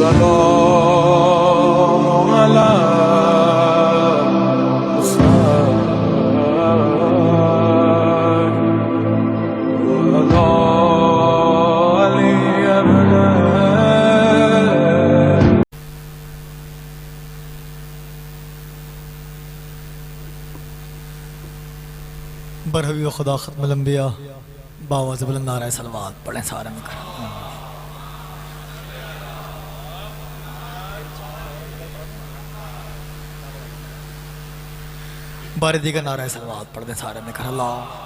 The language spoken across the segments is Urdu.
السلام على برہوی و خدا ختم الانبیاء باواز بلند نعرہ صلوات پڑھیں سارے مل کر بارے دیگر نعرہ صلوات پڑھ دیں سارے مل کر اللہ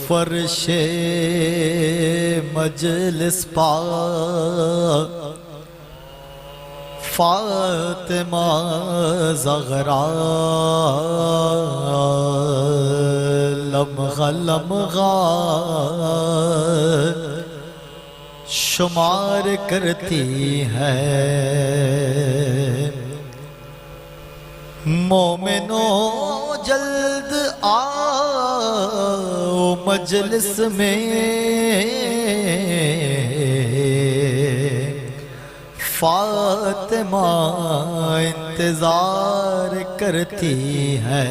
فرش مجلس پا فاطمہ زغرا لمغہ لمغہ شمار کرتی ہے مومنوں جلد آؤ مجلس میں فاطمہ انتظار کرتی ہے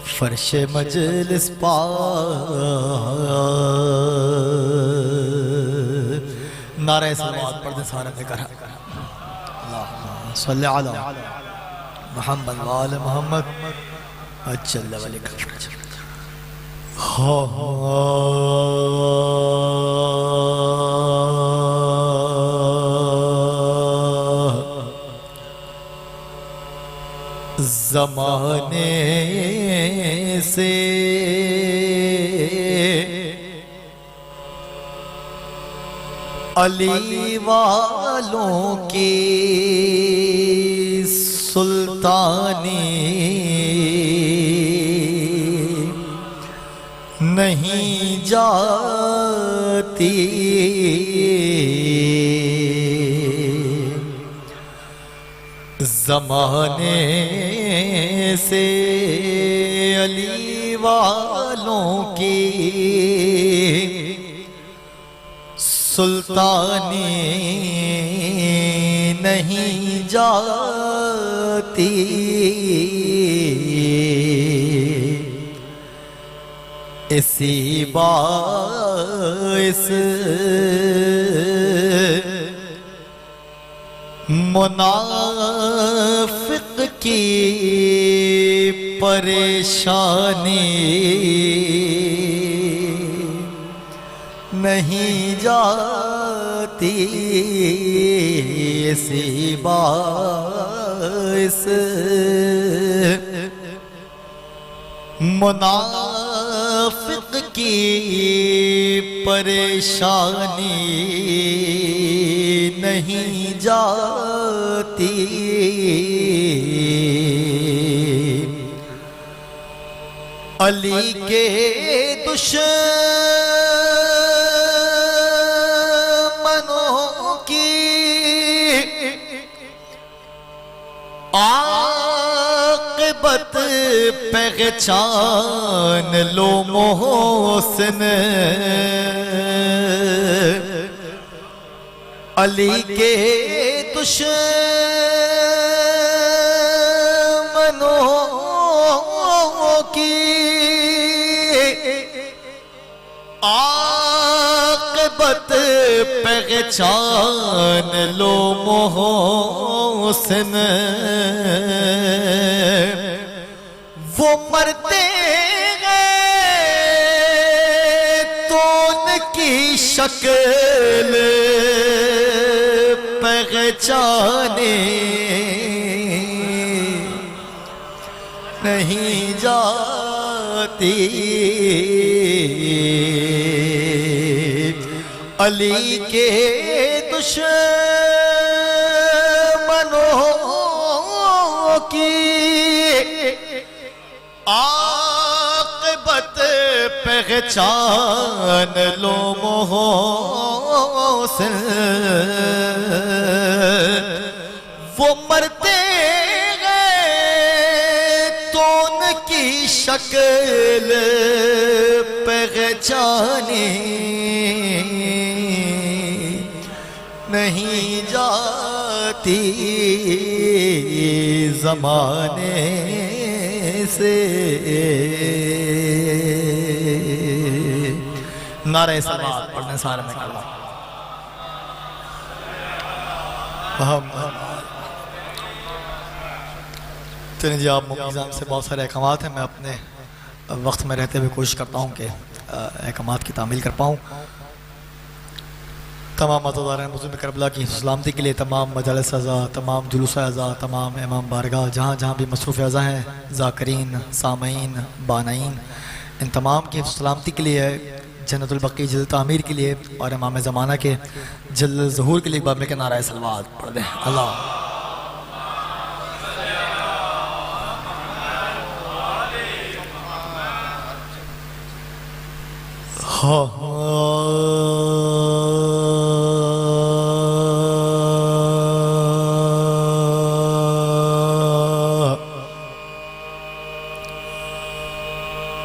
فرش مجلس پا نعرہ صلوات پڑھ دیں سارے ذکر اللہم صلی علی محمد وآل محمد اجل ولیک فرج زمانے سے علی والوں کی سلطانی نہیں جاتی زمانے سے علی والوں کی سلطانی نہیں جاتی اسی باعث منافق کی پریشانی نہیں جاتی اسی باعث منافق کی پریشانی نہیں جاتی علی کے دشمنوں کی عاقبت پہچان لو محسن علی کے دشمنوں کی عاقبت پہچان لو محسن وہ مرتے ہیں تو ان کی شکل پہچانے نہیں جاتی علی کے دشمنوں کی عاقبت پہچان لو محسن، وہ مرتے گئے تو ان کی شکل پہچانی نہیں جاتی زمانے سے۔ نعرہ صلوات پڑھنے سارے میں کرنا۔ چلیں جی، آپ مقیزان سے بہت سارے احکامات ہیں، میں اپنے وقت میں رہتے ہوئے کوشش کرتا ہوں کہ احکامات کی تعمیل کر پاؤں۔ تمام عزاداران مظلوم کربلا کی سلامتی کے لیے تمام مجالس اعضاء، تمام جلوس اعضاء، تمام امام بارگاہ جہاں جہاں بھی مصروف اعضاء ہیں، ذاکرین، سامعین، بانائین، ان تمام کی سلامتی کے لیے، جنت البقیع جلد تعمیر کے لیے اور امام زمانہ کے جلد ظہور کے لیے ایک بار مل کے نعرہ صلوات پڑھ دیں۔ اللہ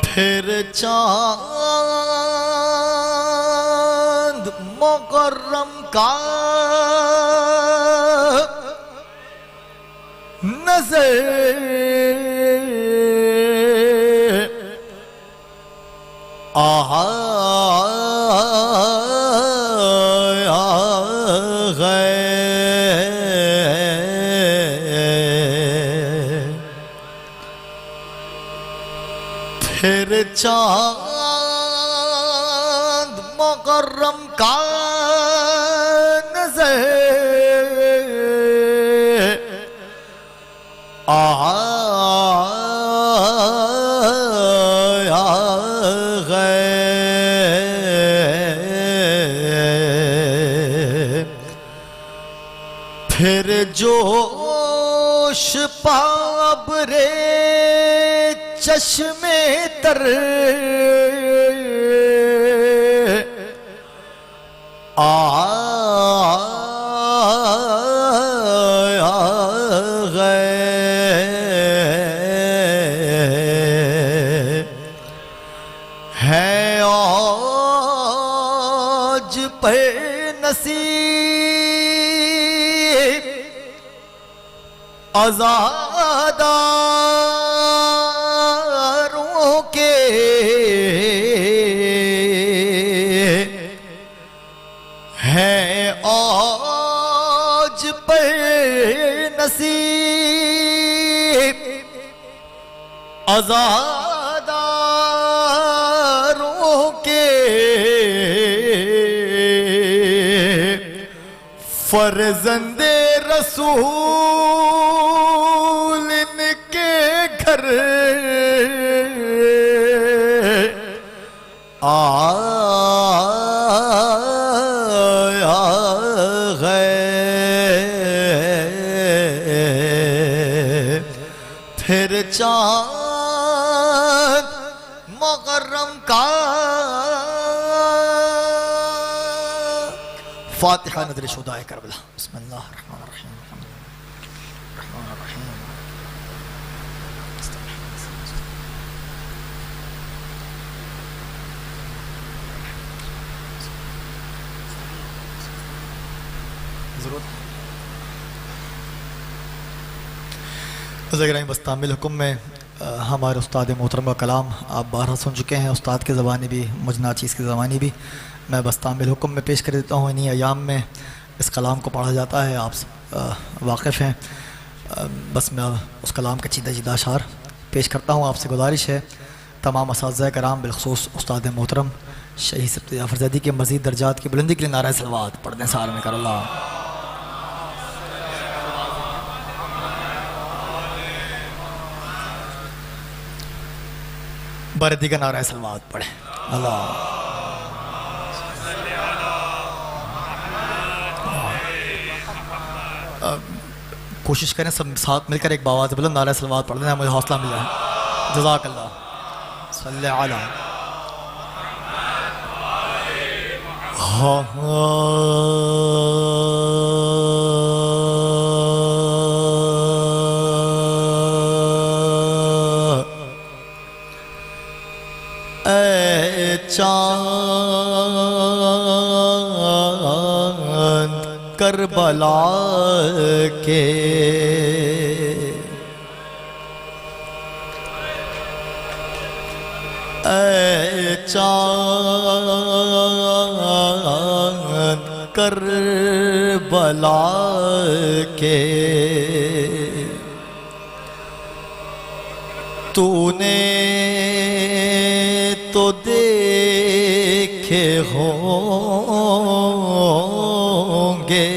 پھر چاند مکرم کا نظر آیا ہے، پھر چاند مکرم کا نظر آیا ہے، پھر جوش پابرے چشمے تر آیا ہے، آج پہ نصیب عزاداروں کے، ہیں آج پہ نصیب عزاداروں کے، فرزند رسول ان کے گھر آیا ہے، پھر چاند مکرم کا فاتحہ نظر شہدائے کربلا۔ بسم اللہ الرحمن الرحیم۔ الرحمن الرحیم۔ ضرورت ذکر بس تعمیل حکم میں ہمارے استاد محترم کا کلام آپ بارہا سن چکے ہیں، استاد کے زبانی بھی، مجھ ناچیز کی زبانی بھی۔ میں بس تعمیل حکم میں پیش کر دیتا ہوں۔ انہی ایام میں اس کلام کو پڑھا جاتا ہے، آپ واقف ہیں۔ بس میں اس کلام کا چیدہ چیدہ اشعار پیش کرتا ہوں۔ آپ سے گزارش ہے تمام اساتذہ کرام بالخصوص استاد محترم شہید سبت جعفر زیدی کے مزید درجات کی بلندی کے لیے نعرہ صلوات پڑھ دیں سارے میں کر اللہ۔ بردی کا نعرہ صلوات پڑھیں اللہ۔ کوشش کریں سب ساتھ مل کر ایک باواز بلند نعرہ صلوات پڑھ دیں، مجھے حوصلہ مل جائے. جزاک اللہ. صلی علی اے چاند کربلا کے اے چاند کربلا کے تو نے تو دیکھے ہوں گے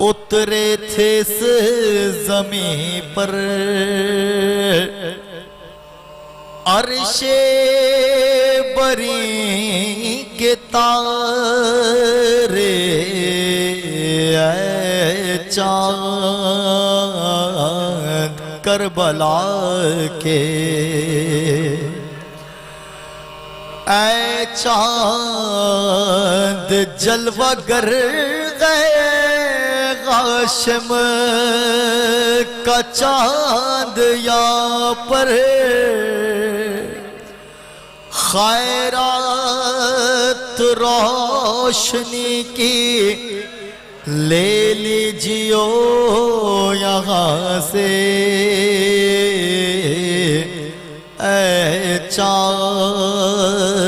اترے تھے اس زمین پر عرش بری کے تارے اے چاند کربلا کے اے چاند جلوہ گر گئے غاشم کا چاند یا پر خیرات روشنی کی لے لیجیو یہاں سے اے چاند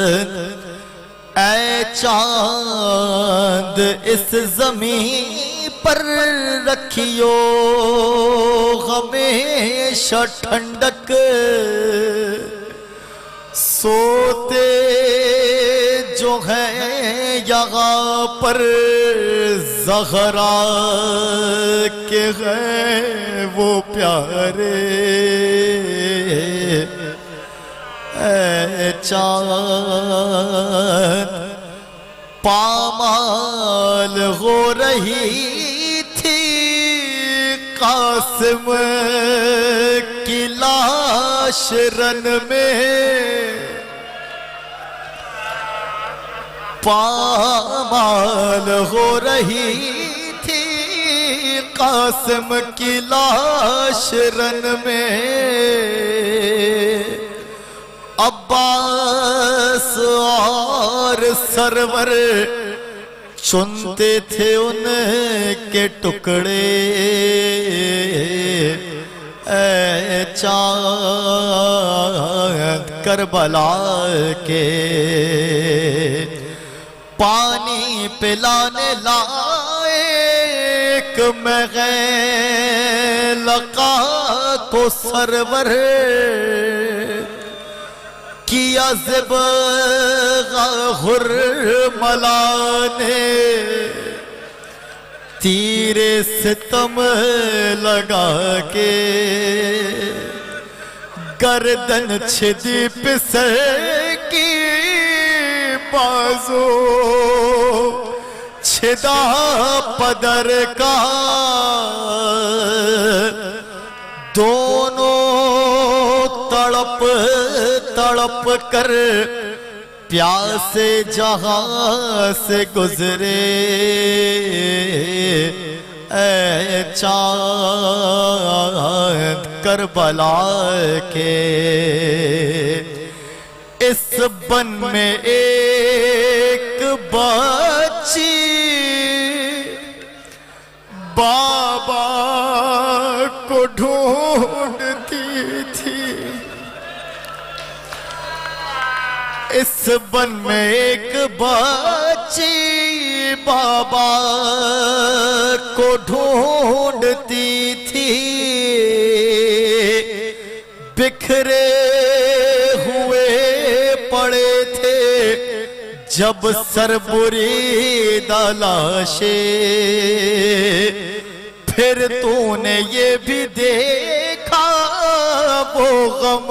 اس زمین پر رکھیو ہمیشہ ٹھنڈک سوتے جو ہیں یہاں پر زہرا کے ہیں وہ پیارے اے چاند پامال ہو رہی تھی قاسم کی لاش رن میں پامال ہو رہی تھی قاسم کی لاش رن میں عباس اور سرور چنتے تھے ان کے ٹکڑے اے چاند کربلا کے پانی پلانے لائق میں غیر لقا کو سرور کیا حرملا نے تیر ستم لگا کے گردن چھدی پسر کی بازو چھدا پدر کا دونوں تڑپ تڑپ کر پیاسے جہاں سے گزرے اے چاند کربلا کے اس بن میں ایک بچی بابا کو ڈھونڈتی تھی اس بن میں ایک بچی بابا کو ڈھونڈتی تھی بکھرے ہوئے پڑے تھے جب سر بریدہ لاشیں پھر تو نے یہ بھی دیکھا وہ غم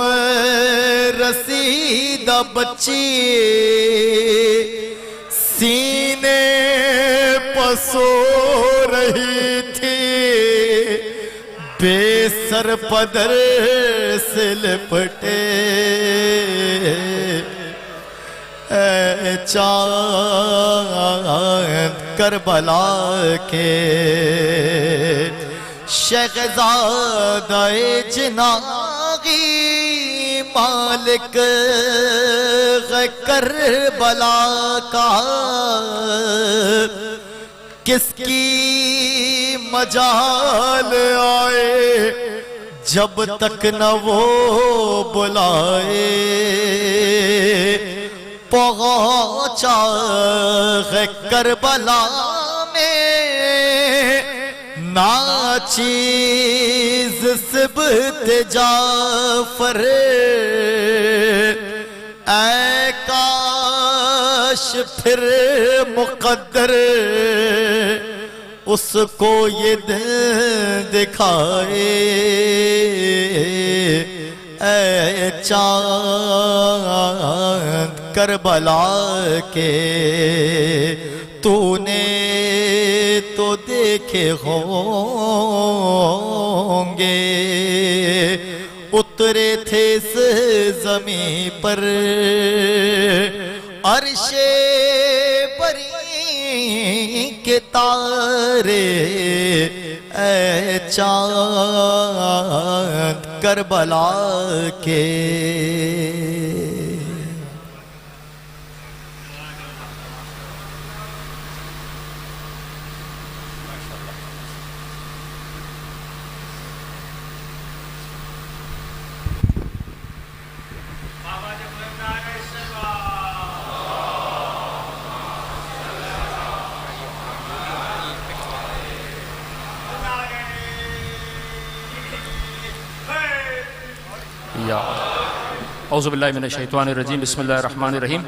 رسیدہ بچی سینے پسو رہی تھی بے سر پدر سے لپٹے اے چاند کربلا کے شہزادہ جناغی مالک کربلا کا کس کی مجال آئے جب تک نہ وہ بلائے پہنچا ہے کربلا میں ناچیز سبت جعفر اے کاش پھر مقدر اس کو یہ دل دکھائے اے چاند کربلا کے تو نے تو دیکھے ہوں گے اترے تھے اس زمین پر عرش بری کے تارے اے چاند کربلا کے اعوذ باللہ من الشیطان الرجیم بسم اللہ الرحمن الرحیم.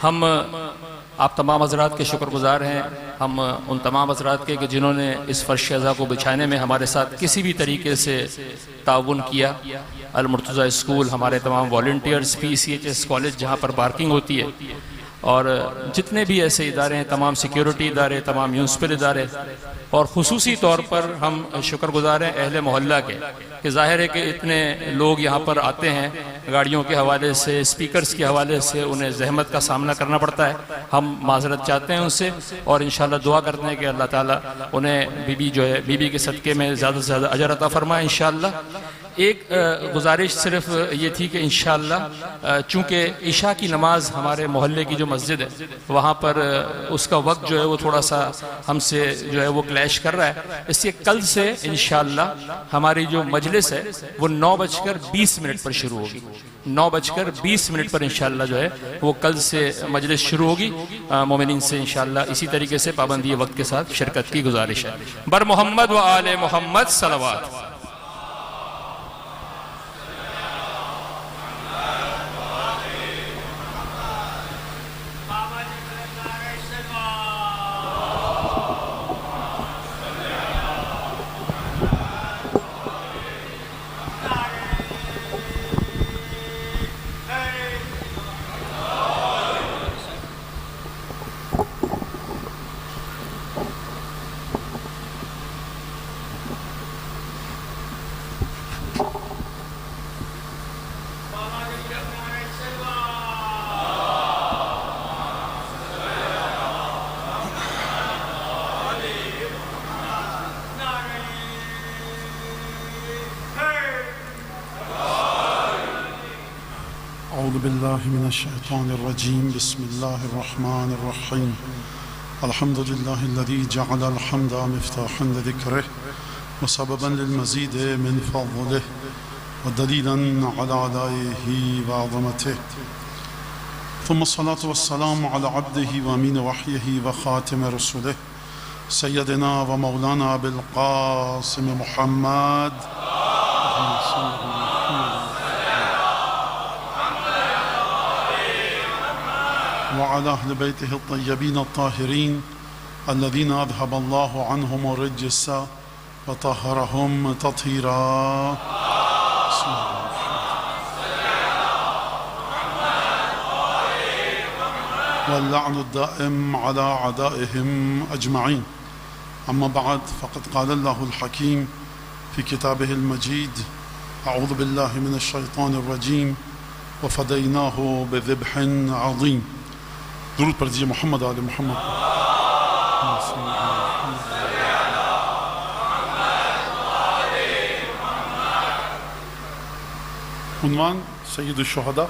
ہم آپ تمام حضرات کے شکر گزار ہیں، ہم ان تمام حضرات کے کہ جنہوں نے اس فرش ازاں کو بچھانے میں ہمارے ساتھ کسی بھی طریقے سے تعاون کیا. المرتضیٰ اسکول، ہمارے تمام والنٹیئرز، PCHS کالج جہاں پر پارکنگ ہوتی ہے، اور جتنے بھی ایسے ادارے ہیں، تمام سیکیورٹی ادارے، تمام میونسپل ادارے، اور خصوصی طور پر ہم شکر گزار ہیں اہل محلہ کے کہ ظاہر ہے کہ اتنے لوگ یہاں پر آتے ہیں گاڑیوں کے حوالے سے، اسپیکرز کے حوالے سے، انہیں زحمت کا سامنا کرنا پڑتا ہے. ہم معذرت چاہتے ہیں ان سے اور انشاءاللہ دعا کرتے ہیں کہ اللہ تعالیٰ انہیں بی بی کے صدقے میں زیادہ سے زیادہ اجر عطا فرمائے انشاءاللہ. ایک گزارش صرف یہ تھی کہ انشاءاللہ چونکہ عشاء کی نماز ہمارے محلے کی جو مسجد ہے وہاں پر اس کا وقت جو ہے وہ تھوڑا سا ہم سے جو ہے وہ کلیش کر رہا ہے، اس لیے کل سے انشاءاللہ ہماری جو مجلس ہے وہ 9:20 پر شروع ہوگی. 9:20 پر انشاءاللہ جو ہے وہ کل سے مجلس شروع ہوگی. مومنین سے انشاءاللہ اسی طریقے سے پابندی وقت کے ساتھ شرکت کی گزارش ہے. بر محمد و آل محمد صلوات. أعوذ بالله من الشيطان الرجيم بسم الله الرحمن الرحيم الحمد لله الذي جعل الحمد مفتاحا لذكره وسببا للمزيد من فضله ودليلا على آلائه وعظمته ثم الصلاة والسلام على عبده وأمين وحيه وخاتم رسله سيدنا ومولانا أبي القاسم محمد وعلى أهل بيته الطيبين الطاهرين الذين أذهب الله عنهم الرجس وطهرهم تطهيرا. واللعن الدائم على أعدائهم أجمعين. أما بعد فقد قال الله الحكيم في كتابه المجيد أعوذ بالله من الشيطان الرجيم وفديناه بذبح عظيم. درود پر دیجیے محمد آل محمد. عنوان سید الشہداء،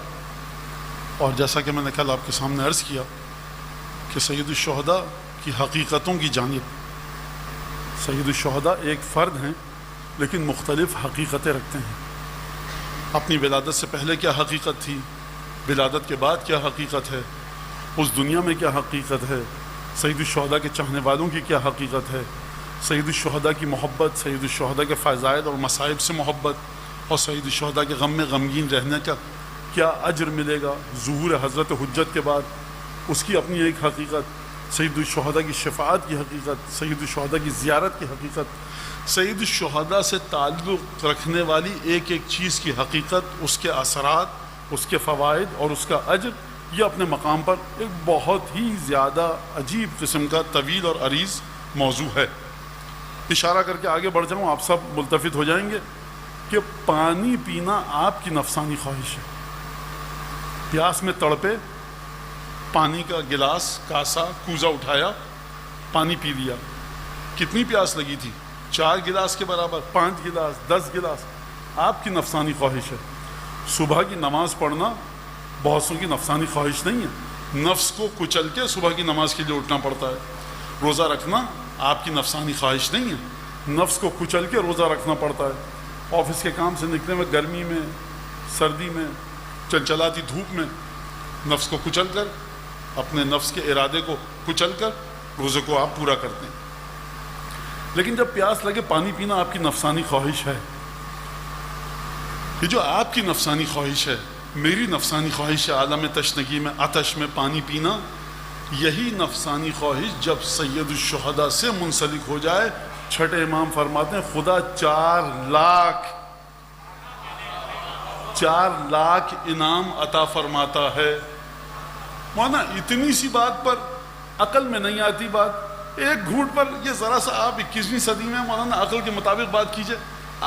اور جیسا کہ میں نے کل آپ کے سامنے عرض کیا کہ سید الشہداء کی حقیقتوں کی جانب، سید الشہداء ایک فرد ہیں لیکن مختلف حقیقتیں رکھتے ہیں. اپنی ولادت سے پہلے کیا حقیقت تھی، ولادت کے بعد کیا حقیقت ہے، اس دنیا میں کیا حقیقت ہے، سید الشہداء کے چاہنے والوں کی کیا حقیقت ہے، سید الشہداء کی محبت، سید الشہداء کے فضائل اور مصائب سے محبت، اور سید الشہداء کے غم میں غمگین رہنے کا کیا اجر ملے گا ظہور حضرت حجت کے بعد، اس کی اپنی ایک حقیقت، سید الشہداء کی شفاعت کی حقیقت، سید الشہداء کی زیارت کی حقیقت، سید الشہداء سے تعلق رکھنے والی ایک ایک چیز کی حقیقت، اس کے اثرات، اس کے فوائد اور اس کا اجر. یہ اپنے مقام پر ایک بہت ہی زیادہ عجیب قسم کا طویل اور عریض موضوع ہے. اشارہ کر کے آگے بڑھ جاؤں، آپ سب ملتفت ہو جائیں گے کہ پانی پینا آپ کی نفسانی خواہش ہے. پیاس میں تڑپے، پانی کا گلاس، کاسا، کوزہ اٹھایا، پانی پی لیا. کتنی پیاس لگی تھی؟ 4 گلاس کے برابر، 5 گلاس، 10 گلاس. آپ کی نفسانی خواہش ہے. صبح کی نماز پڑھنا بہت سو کی نفسانی خواہش نہیں ہے، نفس کو کچل کے صبح کی نماز کے لیے اٹھنا پڑتا ہے. روزہ رکھنا آپ کی نفسانی خواہش نہیں ہے، نفس کو کچل کے روزہ رکھنا پڑتا ہے. آفس کے کام سے نکلنے میں گرمی میں، سردی میں، چلچلاتی دھوپ میں نفس کو کچل کر، اپنے نفس کے ارادے کو کچل کر روزے کو آپ پورا کرتے ہیں. لیکن جب پیاس لگے پانی پینا آپ کی نفسانی خواہش ہے. یہ جو آپ کی نفسانی خواہش ہے، میری نفسانی خواہش ہے عالم تشنگی میں آتش میں پانی پینا، یہی نفسانی خواہش جب سید الشہداء سے منسلک ہو جائے، چھٹے امام فرماتے ہیں خدا 4 لاکھ انعام عطا فرماتا ہے. مانا اتنی سی بات پر عقل میں نہیں آتی بات، ایک گھونٹ پر. یہ ذرا سا آپ 21ویں صدی میں مولانا عقل کے مطابق بات کیجئے.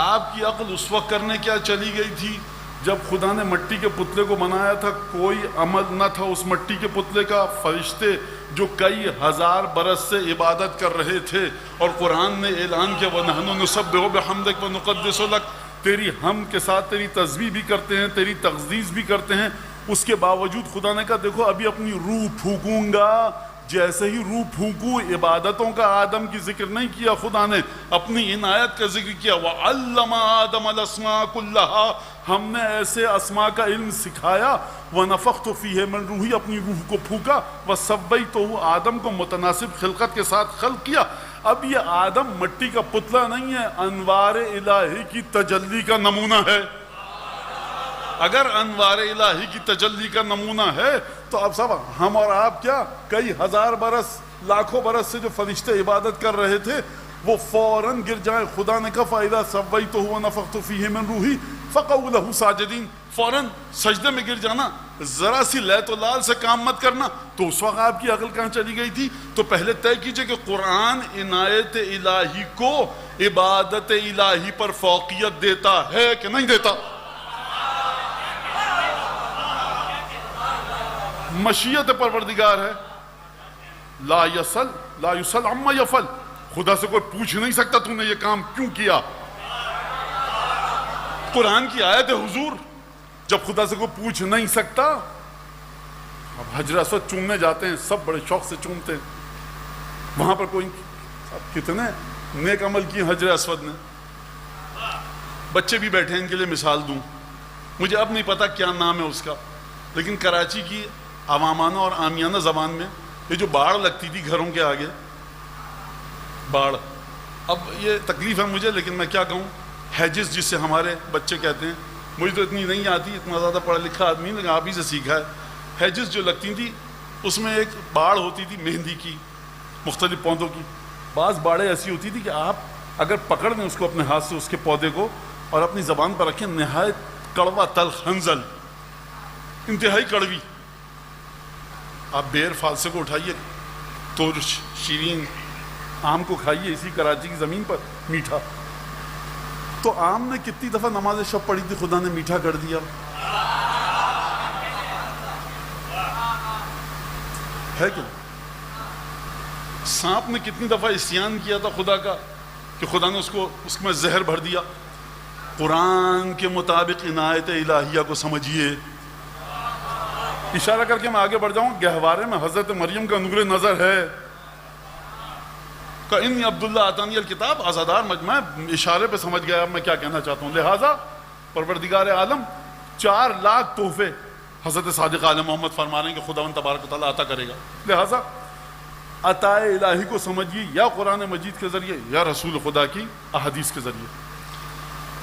آپ کی عقل اس وقت کرنے کیا چلی گئی تھی جب خدا نے مٹی کے پتلے کو بنایا تھا، کوئی عمل نہ تھا اس مٹی کے پتلے کا. فرشتے جو کئی 1000 برس سے عبادت کر رہے تھے، اور قرآن نے اعلان کیا وَنَحْنُ نُسَبِّحُ بِحَمْدِكَ وَنُقَدِّسُ لَكَ، تیری حمد کے ساتھ تیری تسبیح بھی کرتے ہیں، تیری تقدیس بھی کرتے ہیں. اس کے باوجود خدا نے کہا دیکھو ابھی اپنی روح پھونکوں گا. جیسے ہی روح پھونکوں، عبادتوں کا آدم کی ذکر نہیں کیا، خدا نے اپنی عنایت کا ذکر کیا. وَعَلَّمَ آدَمَ الْأَسْمَاءَ كُلَّهَا، ہم نے ایسے اسماء کا علم سکھایا. وَنَفَخْتُ فِيهِ مِنْ رُوحِي، اپنی روح کو پھونکا. وَسَوَّيْتُهُ، آدم کو متناسب خلقت کے ساتھ خلق کیا. اب یہ آدم مٹی کا پتلا نہیں ہے، انوار الہی کی تجلی کا نمونہ ہے. اگر انوار الہی کی تجلی کا نمونہ ہے تو اب صاحب ہم اور آپ کیا کئی 1000 برس، لاکھوں برس سے جو فرشتے عبادت کر رہے تھے وہ فوراً گر جائیں. خدا نے کہا فَإِذَا سَوَّيْتُهُ وَنَفَخْتُ فِيهِ مِنْ رُوحِي فَقَعُوا لَهُ سَاجِدِينَ، فوراً سجدے میں گر جانا. ذرا سی لیت و لال سے کام مت کرنا. تو اس وقت آپ کی عقل کہاں چلی گئی تھی؟ تو پہلے طے کیجئے کہ قرآن عنایت الہی کو عبادت الہی پر فوقیت دیتا ہے کہ نہیں دیتا؟ مشیت پروردگار ہے. لا یسل عما یفعل، خدا سے کوئی پوچھ نہیں سکتا تو نے یہ کام کیوں کیا. قرآن کی آیت ہے حضور، جب خدا سے کوئی پوچھ نہیں سکتا. اب حجر اسود چومنے جاتے ہیں، سب بڑے شوق سے چومتے ہیں. وہاں پر کوئی کتنے نیک عمل کیے حجر اسود نے. بچے بھی بیٹھے ہیں، ان کے لیے مثال دوں، مجھے اب نہیں پتا کیا نام ہے اس کا، لیکن کراچی کی عوامانہ اور عامیانہ زبان میں یہ جو باڑ لگتی تھی گھروں کے آگے، باڑ، اب یہ تکلیف ہے مجھے لیکن میں کیا کہوں، ہیجز جسے ہمارے بچے کہتے ہیں. مجھے تو اتنی نہیں آتی، اتنا زیادہ پڑھا لکھا آدمی، لیکن آپ ہی سے سیکھا ہے. ہیجز جو لگتی تھی اس میں ایک باڑ ہوتی تھی مہندی کی، مختلف پودوں کی. بعض باڑیں ایسی ہوتی تھی کہ آپ اگر پکڑ دیں اس کو اپنے ہاتھ سے، اس کے پودے کو، اور اپنی زبان پر رکھیں، نہایت کڑوا تلخ ہنزل، انتہائی کڑوی. آپ بیر فالسے کو اٹھائیے، تو شیرین آم کو کھائیے اسی کراچی کی زمین پر میٹھا. تو آم نے کتنی دفعہ نماز شب پڑھی تھی خدا نے میٹھا کر دیا. ہے کہ سانپ نے کتنی دفعہ عصیان کیا تھا خدا کا کہ خدا نے اس میں زہر بھر دیا. قرآن کے مطابق عنایت الہیہ کو سمجھیے. اشارہ کر کے میں آگے بڑھ جاؤں. گہوارے میں حضرت مریم کا نور نظر ہے. انی عبداللہ آتانی الکتاب آزادار مجمع. اشارے پہ سمجھ گیا اب میں کیا کہنا چاہتا ہوں. لہٰذا پروردگار عالم 4 لاکھ تحفے حضرت صادق عالم محمد فرما رہے ہیں کہ خداوند تبارک و تعالیٰ عطا کرے گا. لہٰذا عطائے الہی کو سمجھیے یا قرآن مجید کے ذریعے یا رسول خدا کی احادیث کے ذریعے.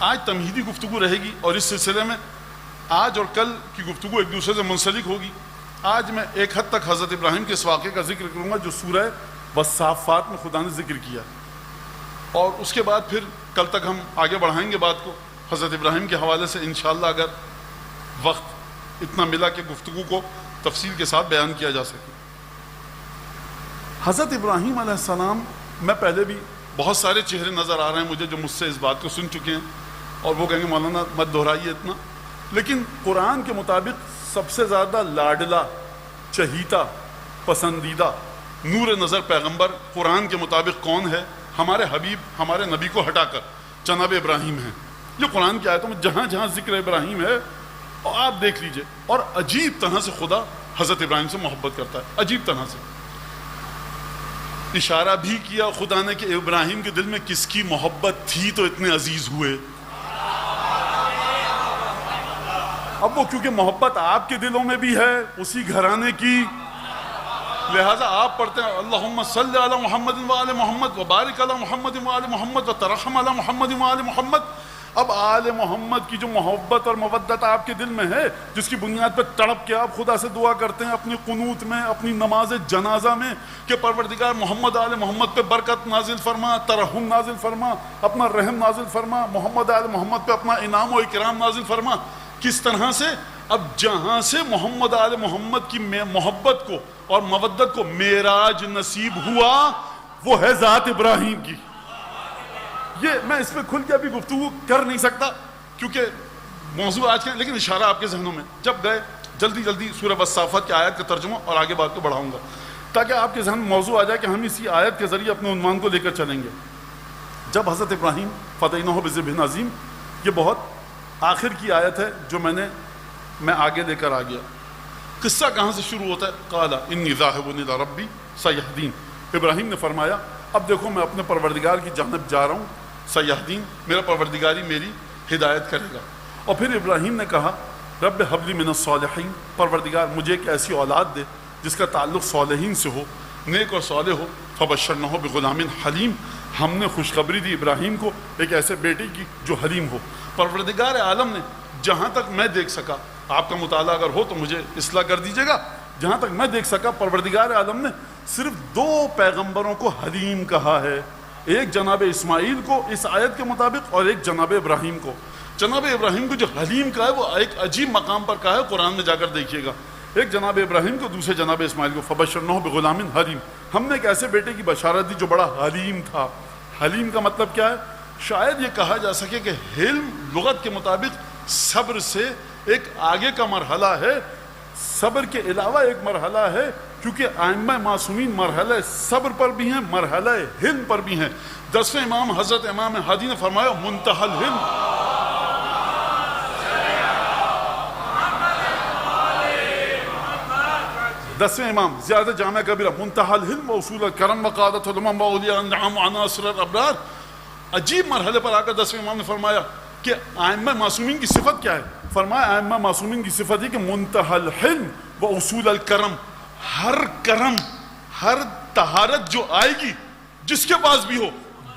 آج تمہیدی گفتگو رہے گی اور اس سلسلے میں آج اور کل کی گفتگو ایک دوسرے سے منسلک ہوگی. آج میں ایک حد تک حضرت ابراہیم کے اس واقعے کا ذکر کروں گا جو سورہ والصافات میں خدا نے ذکر کیا, اور اس کے بعد پھر کل تک ہم آگے بڑھائیں گے بات کو حضرت ابراہیم کے حوالے سے انشاءاللہ, اگر وقت اتنا ملا کہ گفتگو کو تفصیل کے ساتھ بیان کیا جا سکے. حضرت ابراہیم علیہ السلام میں پہلے بھی بہت سارے چہرے نظر آ رہے ہیں مجھے جو مجھ سے اس بات کو سن چکے ہیں اور وہ کہیں گے مولانا مت دہرائیے اتنا, لیکن قرآن کے مطابق سب سے زیادہ لاڈلا, چہیتا, پسندیدہ نور نظر پیغمبر قرآن کے مطابق کون ہے؟ ہمارے حبیب ہمارے نبی کو ہٹا کر جناب ابراہیم ہیں. یہ قرآن کی آیتوں میں جہاں جہاں ذکر ابراہیم ہے اور آپ دیکھ لیجئے, اور عجیب طرح سے خدا حضرت ابراہیم سے محبت کرتا ہے, عجیب طرح سے. اشارہ بھی کیا خدا نے کہ ابراہیم کے دل میں کس کی محبت تھی تو اتنے عزیز ہوئے. اب وہ کیونکہ محبت آپ کے دلوں میں بھی ہے اسی گھرانے کی, لہٰذا آپ پڑھتے ہیں اللہم صلی علی محمد وآل محمد وبارک علی محمد وآل محمد وترحم علی محمد وآل محمد. اب آل محمد کی جو محبت اور مودت آپ کے دل میں ہے, جس کی بنیاد پر تڑپ کے آپ خدا سے دعا کرتے ہیں اپنی قنوت میں, اپنی نماز جنازہ میں کہ پروردگار محمد آل محمد پہ برکت نازل فرما, ترحم نازل فرما, اپنا رحم نازل فرما, محمد آل محمد پہ اپنا انعام و اکرام نازل فرما. کس طرح سے؟ اب جہاں سے محمد آل محمد کی محبت کو اور مودت کو معراج نصیب ہوا وہ ہے ذات ابراہیم کی. یہ میں اس پہ کھل کے ابھی گفتگو کر نہیں سکتا کیونکہ موضوع آج کے, لیکن اشارہ آپ کے ذہنوں میں جب گئے جلدی جلدی سورہ والصافات کی آیت کا ترجمہ اور آگے بات کو بڑھاؤں گا تاکہ آپ کے ذہن میں موضوع آ جائے کہ ہم اسی آیت کے ذریعے اپنے عنوان کو لے کر چلیں گے. جب حضرت ابراہیم فدیناہ بذبح عظیم, یہ بہت آخر کی آیت ہے جو میں آگے لے کر آ گیا. قصہ کہاں سے شروع ہوتا ہے؟ قال انی ذاہب الی ربی سیہدین. ابراہیم نے فرمایا اب دیکھو میں اپنے پروردگار کی جانب جا رہا ہوں, سیہدین میرا پروردگاری میری ہدایت کرے گا. اور پھر ابراہیم نے کہا رب ہب لی من الصالحین, پروردگار مجھے ایک ایسی اولاد دے جس کا تعلق صالحین سے ہو, نیک اور صالح ہو. فبشرناہ بغلام حلیم, ہم نے خوشخبری دی ابراہیم کو ایک ایسے بیٹے کی جو حلیم ہو. پروردگار عالم نے جہاں تک میں دیکھ سکا, آپ کا مطالعہ اگر ہو تو مجھے اصلاح کر دیجیے گا, جہاں تک میں دیکھ سکا پروردگار عالم نے صرف 2 پیغمبروں کو حلیم کہا ہے, ایک جناب اسماعیل کو اس آیت کے مطابق اور ایک جناب ابراہیم کو. جناب ابراہیم کو جو حلیم کہا ہے وہ ایک عجیب مقام پر کہا ہے, قرآن میں جا کر دیکھیے گا. ایک جناب ابراہیم کو, دوسرے جناب اسماعیل کو. فبشرناہ بغلام حلیم, ہم نے ایک ایسے بیٹے کی بشارت دی جو بڑا حلیم تھا. حلیم کا مطلب کیا ہے؟ شاید یہ کہا جا سکے کہ حلم لغت کے مطابق صبر سے ایک آگے کا مرحلہ ہے, صبر کے علاوہ ایک مرحلہ ہے, کیونکہ ائمہ معصومین مرحلہ صبر پر بھی ہیں, مرحلہ حلم پر بھی ہیں. 10ویں امام حضرت امام ہادی نے فرمایا منتہی الحلم, 10ویں امام زیادہ جامع کبیرہ, منتہی الحلم و اصول الکرم وقادۃ الامم واولیاء النعم وعناصر الابرار. عجیب مرحلے پر آ کر 10ویں امام نے فرمایا کہ ائمہ معصومین کی صفت کیا ہے؟ فرمایا ائمہ معصومین کی صفت ہے کہ منتہی الحلم و اصول الکرم, ہر کرم ہر طہارت جو آئے گی جس کے پاس بھی ہو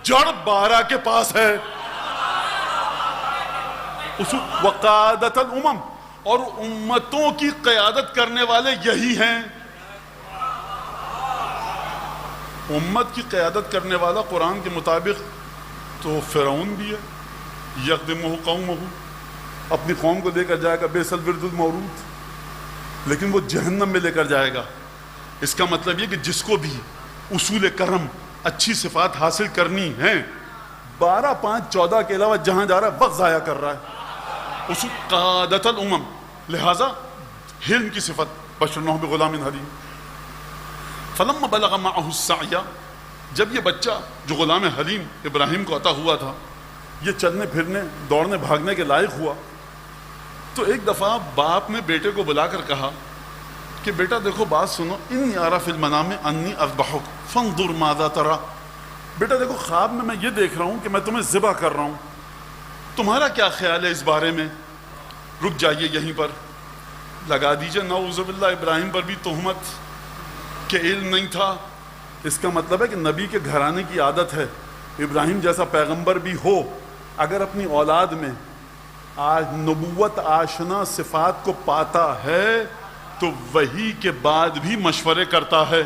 جڑ بارہ کے پاس ہے. وقادۃ الامم, اور امتوں کی قیادت کرنے والے یہی ہیں. امت کی قیادت کرنے والا قرآن کے مطابق تو فرعون بھی ہے, یخدمہ قومہ, اپنی قوم کو لے کر جائے گا بیس الورد المورود, لیکن وہ جہنم میں لے کر جائے گا. اس کا مطلب یہ کہ جس کو بھی اصول کرم اچھی صفات حاصل کرنی ہیں، 12/5/14 کے علاوہ جہاں جا رہا ہے وقت ضائع کر رہا ہے. اس قادت الامم، لہذا حلم کی صفت، بشرناہ بغلام حلیم. فلما بلغ معه السعی، جب یہ بچہ جو غلام حلیم ابراہیم کو عطا ہوا تھا یہ چلنے پھرنے دوڑنے بھاگنے کے لائق ہوا، تو ایک دفعہ باپ نے بیٹے کو بلا کر کہا کہ بیٹا دیکھو بات سنو، انی ارا فی المنام انی اذبحک فانظر ماذا ترى. بیٹا دیکھو خواب میں یہ دیکھ رہا ہوں کہ میں تمہیں ذبح کر رہا ہوں، تمہارا کیا خیال ہے اس بارے میں؟ رک جائیے یہیں پر، لگا دیجئے نعوذ باللہ ابراہیم پر بھی تہمت کہ علم نہیں تھا. اس کا مطلب ہے کہ نبی کے گھرانے کی عادت ہے، ابراہیم جیسا پیغمبر بھی ہو اگر اپنی اولاد میں نبوت آشنا صفات کو پاتا ہے تو وحی کے بعد بھی مشورے کرتا ہے.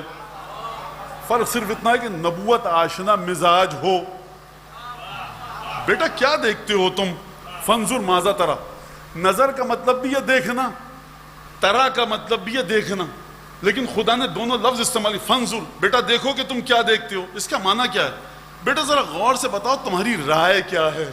فرق صرف اتنا ہے کہ نبوت آشنا مزاج ہو. بیٹا کیا دیکھتے ہو تم؟ فانظر ماذا ترى، نظر کا مطلب بھی یہ دیکھنا، ترا کا مطلب بھی یہ دیکھنا، لیکن خدا نے دونوں لفظ استعمال کی. فانظر، بیٹا دیکھو کہ تم کیا دیکھتے ہو. اس کا معنی کیا ہے؟ بیٹا ذرا غور سے بتاؤ تمہاری رائے کیا ہے.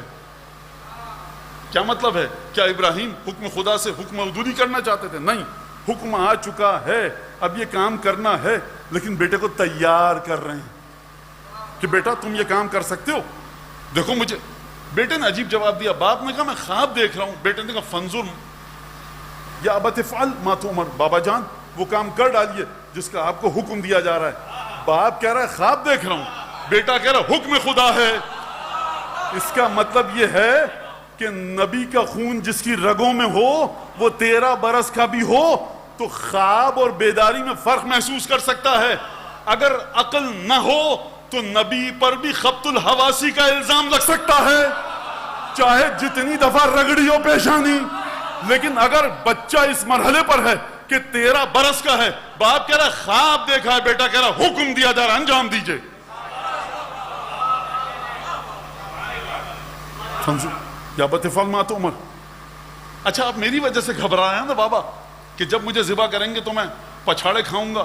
کیا مطلب ہے؟ کیا ابراہیم حکم خدا سے حکم عدولی کرنا چاہتے تھے؟ نہیں، حکم آ چکا ہے، اب یہ کام کرنا ہے، لیکن بیٹے کو تیار کر رہے ہیں کہ بیٹا تم یہ کام کر سکتے ہو. دیکھو مجھے، بیٹے نے عجیب جواب دیا. باپ نے کہا میں خواب دیکھ رہا ہوں. بیٹے نے کہا فانظر یا ابت افعل ما تؤمر، بابا جان وہ کام کر ڈالیے جس کا آپ کو حکم دیا جا رہا ہے. باپ کہہ رہا ہے خواب دیکھ رہا ہوں، بیٹا کہہ رہا ہے حکم خدا ہے. اس کا مطلب یہ ہے کہ نبی کا خون جس کی رگوں میں ہو وہ 13 برس کا بھی ہو تو خواب اور بیداری میں فرق محسوس کر سکتا ہے. اگر عقل نہ ہو تو نبی پر بھی خبط الحواسی کا الزام لگ سکتا ہے، چاہے جتنی دفعہ رگڑی ہو پیشانی. لیکن اگر بچہ اس مرحلے پر ہے کہ 13 برس کا ہے، باپ کہہ رہا ہے خواب دیکھا ہے، بیٹا کہہ رہا ہے حکم دیا جا رہا ہے انجام دیجئے. یا بتفعل ما تؤمر. اچھا آپ میری وجہ سے گھبرا رہے ہیں نا بابا کہ جب مجھے ذبح کریں گے تو میں پچھاڑے کھاؤں گا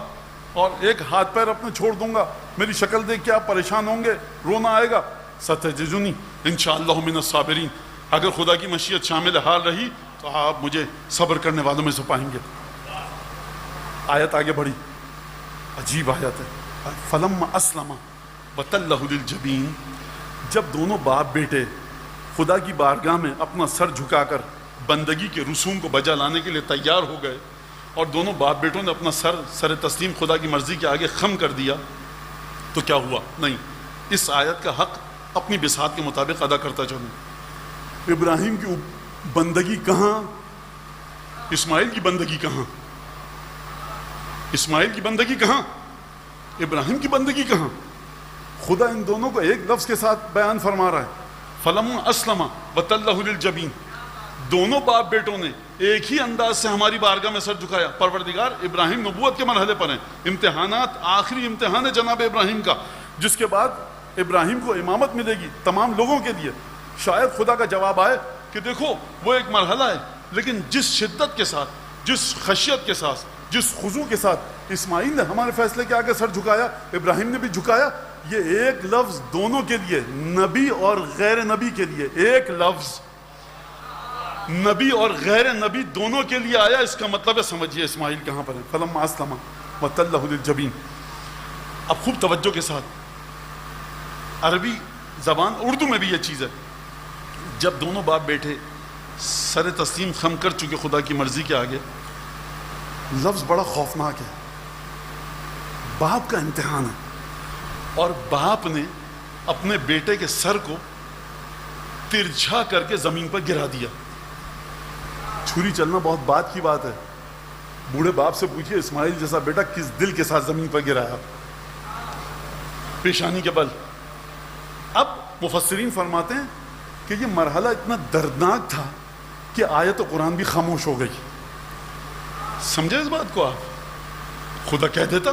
اور ایک ہاتھ پیر اپنے چھوڑ دوں گا، میری شکل دیکھ کے آپ پریشان ہوں گے، رونا آئے گا. ستجدنی انشاءاللہ من الصابرین، اگر خدا کی مشیت شامل حال رہی تو آپ مجھے صبر کرنے والوں میں سے پائیں گے. آیت آگے بڑھی، عجیب آیت ہے. فلما اسلم وتلہ للجبین، جب دونوں باپ بیٹے خدا کی بارگاہ میں اپنا سر جھکا کر بندگی کے رسوم کو بجا لانے کے لیے تیار ہو گئے اور دونوں باپ بیٹوں نے اپنا سر تسلیم خدا کی مرضی کے آگے خم کر دیا، تو کیا ہوا؟ نہیں، اس آیت کا حق اپنی بساط کے مطابق ادا کرتا چلوں. ابراہیم کی بندگی کہاں، اسماعیل کی بندگی کہاں؟ اسماعیل کی بندگی کہاں، ابراہیم کی بندگی کہاں؟ خدا ان دونوں کو ایک لفظ کے ساتھ بیان فرما رہا ہے. فلما اسلم وتلہ للجبین، دونوں باپ بیٹوں نے ایک ہی انداز سے ہماری بارگاہ میں سر جھکایا. پروردگار ابراہیم نبوت کے مرحلے پر ہیں، امتحانات، آخری امتحان ہے جناب ابراہیم کا، جس کے بعد ابراہیم کو امامت ملے گی تمام لوگوں کے لیے. شاید خدا کا جواب آئے کہ دیکھو وہ ایک مرحلہ ہے، لیکن جس شدت کے ساتھ، جس خشیت کے ساتھ، جس خضوع کے ساتھ اسماعیل نے ہمارے فیصلے کے آگے سر جھکایا، ابراہیم نے بھی جھکایا. یہ ایک لفظ دونوں کے لیے، نبی اور غیر نبی کے لیے، ایک لفظ نبی اور غیر نبی دونوں کے لیے آیا. اس کا مطلب ہے سمجھیے اسماعیل کہاں پر ہے. فلما اسلم وتلہ للجبین. اب خوب توجہ کے ساتھ، عربی زبان، اردو میں بھی یہ چیز ہے، جب دونوں باپ بیٹے سر تسلیم خم کر چکے خدا کی مرضی کے آگے، لفظ بڑا خوفناک ہے. باپ کا امتحان ہے اور باپ نے اپنے بیٹے کے سر کو ترچھا کر کے زمین پر گرا دیا. چھری چلنا بہت بات کی بات ہے. بوڑھے باپ سے پوچھئے اسماعیل جیسا بیٹا کس دل کے ساتھ زمین پر گرایا؟ پیشانی کے بل. اب مفسرین فرماتے ہیں کہ یہ مرحلہ اتنا دردناک تھا کہ آیت قرآن بھی خاموش ہو گئی. سمجھے اس بات کو آپ؟ خدا کہہ دیتا،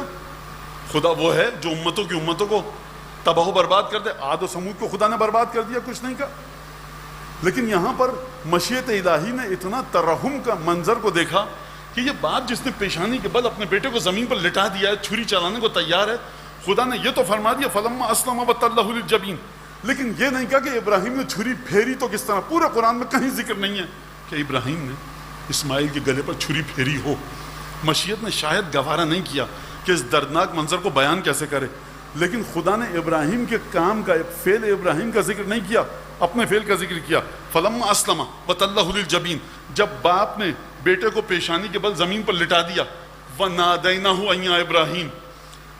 خدا وہ ہے جو امتوں کی امتوں کو تباہ و برباد کر دے. عاد و سمود کو خدا نے برباد کر دیا، کچھ نہیں کہا. لیکن یہاں پر مشیت الہی نے اتنا ترحم کا منظر کو دیکھا کہ یہ باپ جس نے پیشانی کے بل اپنے بیٹے کو زمین پر لٹا دیا ہے، چھری چلانے کو تیار ہے، خدا نے یہ تو فرما دیا فلما اسلم وتلہ للجبین، لیکن یہ نہیں کہا کہ ابراہیم نے چھری پھیری تو کس طرح. پورے قرآن میں کہیں ذکر نہیں ہے کہ ابراہیم نے اسماعیل کے گلے پر چھری پھیری ہو. مشیت نے شاید گوارا نہیں کیا کہ اس دردناک منظر کو بیان کیسے کرے، لیکن خدا نے ابراہیم کے کام کا، فعل ابراہیم کا ذکر نہیں کیا، اپنے فعل کا ذکر کیا. فلما اسلم وتلہ للجبین، جب باپ نے بیٹے کو پیشانی کے بل زمین پر لٹا دیا. ونادیناہ ان یا ابراہیم.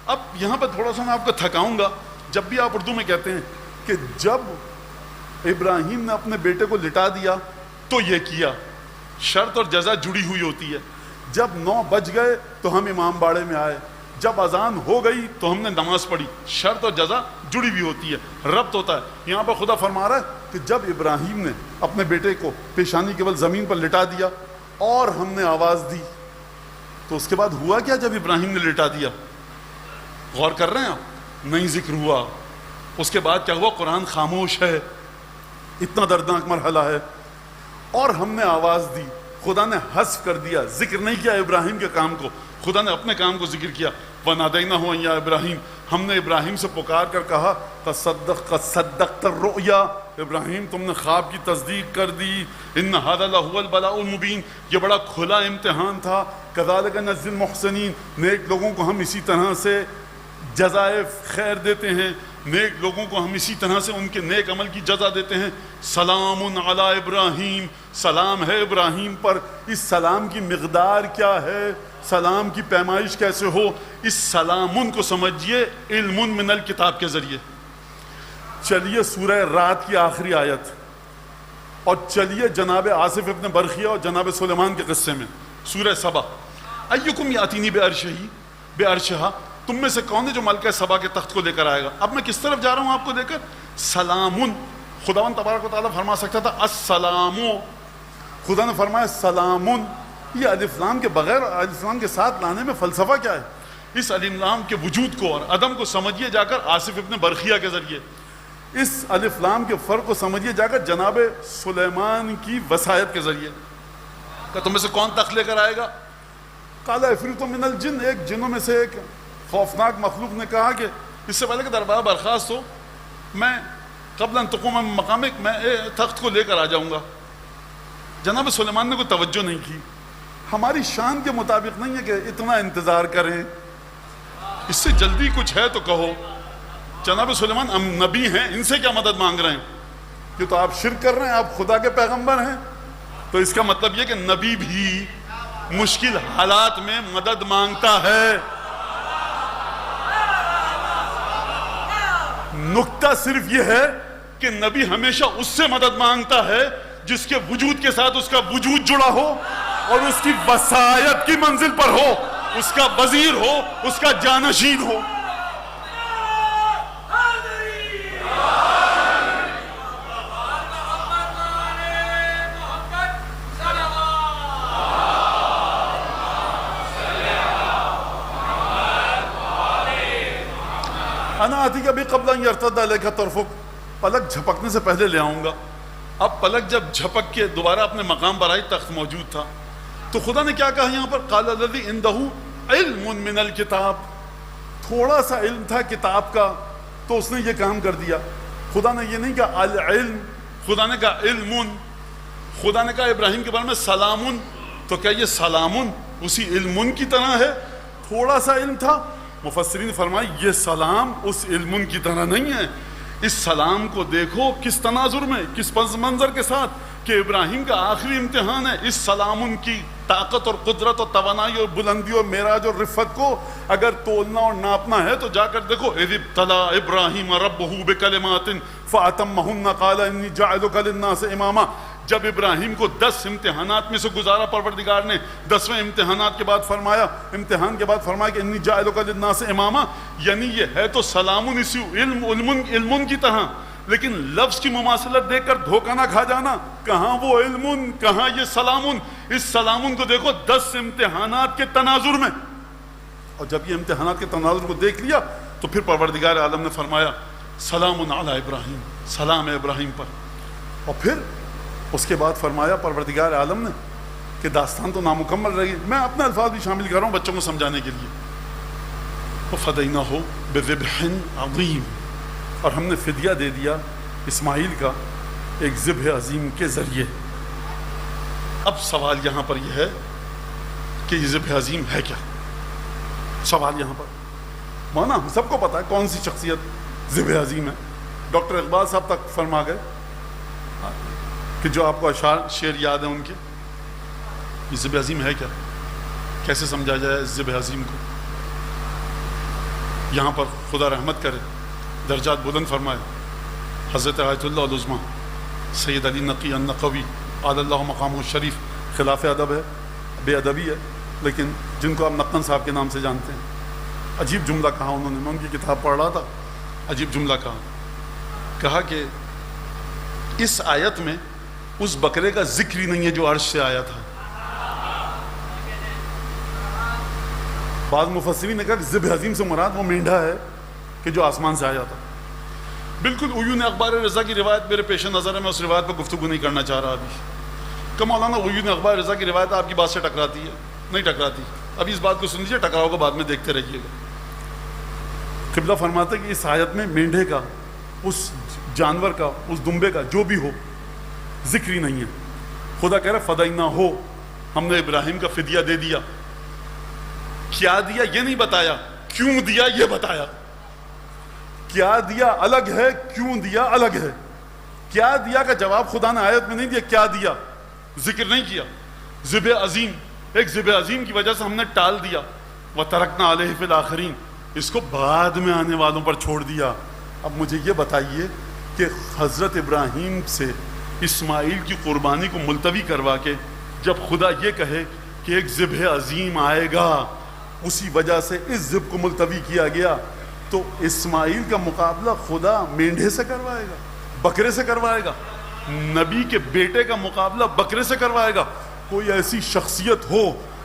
اب یہاں پہ تھوڑا سا میں آپ کو تھکاؤں گا. جب بھی آپ اردو میں کہتے ہیں کہ جب ابراہیم نے اپنے بیٹے کو لٹا دیا تو یہ کیا، شرط اور جزا جڑی ہوئی ہوتی ہے. جب 9 بج گئے تو ہم امام باڑے میں آئے، جب اذان ہو گئی تو ہم نے نماز پڑھی. شرط اور جزا جڑی ہوئی ہوتی ہے، ربط ہوتا ہے. یہاں پر خدا فرما رہا ہے کہ جب ابراہیم نے اپنے بیٹے کو پیشانی کے بل زمین پر لٹا دیا اور ہم نے آواز دی، تو اس کے بعد ہوا کیا جب ابراہیم نے لٹا دیا؟ غور کر رہے ہیں آپ؟ نہیں ذکر ہوا. اس کے بعد کیا ہوا؟ قرآن خاموش ہے. اتنا دردناک مرحلہ ہے. اور ہم نے آواز دی، خدا نے حذف کر دیا، ذکر نہیں کیا ابراہیم کے کام کو، خدا نے اپنے کام کو ذکر کیا. وَنَادَيْنَاهُ أَن يَا ابراہیم، ہم نے ابراہیم سے پکار کر کہا قد صدقت الرؤیا، ابراہیم تم نے خواب کی تصدیق کر دی. ان هذا لهو البلاء المبین، یہ بڑا کھلا امتحان تھا. كذلك نجزي المحسنین، نیک لوگوں کو ہم اسی طرح سے جزائے خیر دیتے ہیں، نیک لوگوں کو ہم اسی طرح سے ان کے نیک عمل کی جزا دیتے ہیں. سلام علی ابراہیم، سلام ہے ابراہیم پر. اس سلام کی مقدار کیا ہے، سلام کی پیمائش کیسے ہو؟ اس سلامن کو سمجھیے علم من الکتاب کے ذریعے. چلیے سورہ رات کی آخری آیت، اور چلیے جناب آصف ابن برخیہ اور جناب سلیمان کے قصے میں. سورہ سبا، ایکم یاتینی بعرشہا، تم میں سے کون ہے جو ملکہ سبا کے تخت کو لے کر آئے گا؟ اب میں کس طرف جا رہا ہوں آپ کو لے کر؟ سلامن. خداوند تبارک و تعالیٰ فرما سکتا تھا السلام، خدا نے فرمایا سلامن. یہ الف لام کے بغیر الف لام کے ساتھ لانے میں فلسفہ کیا ہے؟ اس الف لام کے وجود کو اور عدم کو سمجھیے جا کر آصف ابن برخیہ کے ذریعے. اس الف لام کے فرق کو سمجھیے جا کر جناب سلیمان کی وصایت کے ذریعے. کہ تم میں سے کون تخت لے کر آئے گا؟ قال عفریت من الجن، ایک جنوں میں سے ایک خوفناک مخلوق نے کہا کہ اس سے پہلے کہ دربار برخاست ہو، میں قبل ان تقوم من مقامک، میں تخت کو لے کر آ جاؤں گا. جناب سلیمان نے کوئی توجہ نہیں کی. ہماری شان کے مطابق نہیں ہے کہ اتنا انتظار کریں، اس سے جلدی کچھ ہے تو کہو. جناب سلیمان ہم نبی ہیں، ان سے کیا مدد مانگ رہے ہیں؟ یہ تو آپ شرک کر رہے ہیں، آپ خدا کے پیغمبر ہیں. تو اس کا مطلب یہ کہ نبی بھی مشکل حالات میں مدد مانگتا ہے. نکتہ صرف یہ ہے کہ نبی ہمیشہ اس سے مدد مانگتا ہے جس کے وجود کے ساتھ اس کا وجود جڑا ہو اور اس کی وصایت کی منزل پر ہو، اس کا وزیر ہو، اس کا جانشین ہو. انا آتی کا بھی قبل ان یرتد علیک طرفک، پلک جھپکنے سے پہلے لے آؤں گا. اب پلک جب جھپک کے دوبارہ اپنے مقام پر آئی، تخت موجود تھا. تو خدا نے کیا کہا یہاں پر؟ قال الذی عندہ علم من الکتاب، تھوڑا سا علم تھا کتاب کا تو اس نے یہ کام کر دیا. خدا نے یہ نہیں کہا العلم، خدا نے کہا علم. خدا نے کہا ابراہیم کے بارے میں سلامن، تو کیا یہ سلامن اسی علم کی طرح ہے؟ تھوڑا سا علم تھا. مفسرین فرمائی یہ سلام اس علم کی طرح نہیں ہے. اس سلام کو دیکھو کس تناظر میں، کس پس منظر کے ساتھ، کہ ابراہیم کا آخری امتحان ہے. اس سلام کی طاقت اور قدرت اور توانائی اور بلندی اور معراج اور رفت کو اگر تولنا اور ناپنا ہے تو جا کر دیکھو. اذ ابتلی ابراہیم ربہ بکلمات فاتمہن قال انی جاعلک للناس اماما. جب ابراہیم کو 10 امتحانات میں سے گزارا پروردگار نے، 10ویں امتحانات کے بعد فرمایا، امتحان کے بعد فرمایا کہ انی جاعلک للناس اماما، یعنی یہ ہے تو سلام اسی علم کی طرح، لیکن لفظ کی مماثلت دیکھ کر دھوکہ نہ کھا جانا. کہاں وہ علم، کہاں یہ سلام. اس سلام کو دیکھو 10 امتحانات کے تناظر میں. اور جب یہ امتحانات کے تناظر کو دیکھ لیا تو پھر پروردگار عالم نے فرمایا سلام علی ابراہیم، سلام ہے ابراہیم پر. اور پھر اس کے بعد فرمایا پروردگار عالم نے کہ داستان تو نامکمل رہی. میں اپنے الفاظ بھی شامل کر رہا ہوں بچوں کو سمجھانے کے لیے. وَفَدَيْنَاهُ بِذِبْحٍ عَظِيمٍ، اور ہم نے فدیہ دے دیا اسماعیل کا ایک ذبح عظیم کے ذریعے۔ اب سوال یہاں پر یہ ہے کہ یہ ذبح عظیم ہے کیا؟ سوال یہاں پر مانا ہم سب کو پتا ہے کون سی شخصیت ذبح عظیم ہے۔ ڈاکٹر اقبال صاحب تک فرما گئے کہ جو آپ کو اشعار شعر یاد ہیں ان کے، یہ ذبح عظیم ہے کیا؟ کیسے سمجھا جائے اس ذبح عظیم کو؟ یہاں پر خدا رحمت کرے، درجات بلند فرمائے، حضرت آیت اللہ العظمیٰ سید علی نقی النقوی علی اللہ مقامہ الشریف، خلاف ادب ہے، بے ادبی ہے، لیکن جن کو آپ نقن صاحب کے نام سے جانتے ہیں، عجیب جملہ کہا انہوں نے، میں ان کی کتاب پڑھ رہا تھا، عجیب جملہ کہا کہ اس آیت میں اس بکرے کا ذکر ہی نہیں ہے جو عرش سے آیا تھا۔ بعض مفسرین نے کہا کہ ذبح عظیم سے مراد وہ مینڈھا ہے کہ جو آسمان سے آیا تھا۔ بالکل عیون اخبار رضا کی روایت میرے پیش نظر ہے، میں اس روایت پر گفتگو نہیں کرنا چاہ رہا ابھی کہ مولانا عیون اخبار رضا کی روایت آپ کی بات سے ٹکراتی ہے، نہیں ٹکراتی، ابھی اس بات کو سن لیجیے، ٹکراؤ کو بعد میں دیکھتے رہیے گا۔ قبلہ فرماتے کہ اس آیت میں مینڈھے کا، اس جانور کا، اس دمبے کا جو بھی ہو ذکر ہی نہیں ہے۔ خدا کہہ رہا فدیناہ، ہم نے ابراہیم کا فدیہ دے دیا۔ کیا دیا یہ نہیں بتایا، کیوں دیا یہ بتایا۔ کیا دیا الگ ہے، کیوں دیا الگ ہے۔ کیا دیا کا جواب خدا نے آیت میں نہیں دیا، کیا دیا ذکر نہیں کیا۔ ذبح عظیم، ایک ذبح عظیم کی وجہ سے ہم نے ٹال دیا، وَتَرَكْنَا عَلَيْهِ فِي الْآخِرِينَ، اس کو بعد میں آنے والوں پر چھوڑ دیا۔ اب مجھے یہ بتائیے کہ حضرت ابراہیم سے اسماعیل کی قربانی کو ملتوی کروا کے جب خدا یہ کہے کہ ایک ذبح عظیم آئے گا، اسی وجہ سے اس ذبح کو ملتوی کیا گیا، تو اسماعیل کا مقابلہ خدا مینڈھے سے کروائے گا، بکرے سے کروائے گا، نبی کے بیٹے کا مقابلہ بکرے سے کروائے گا۔ کوئی ایسی شخصیت ہو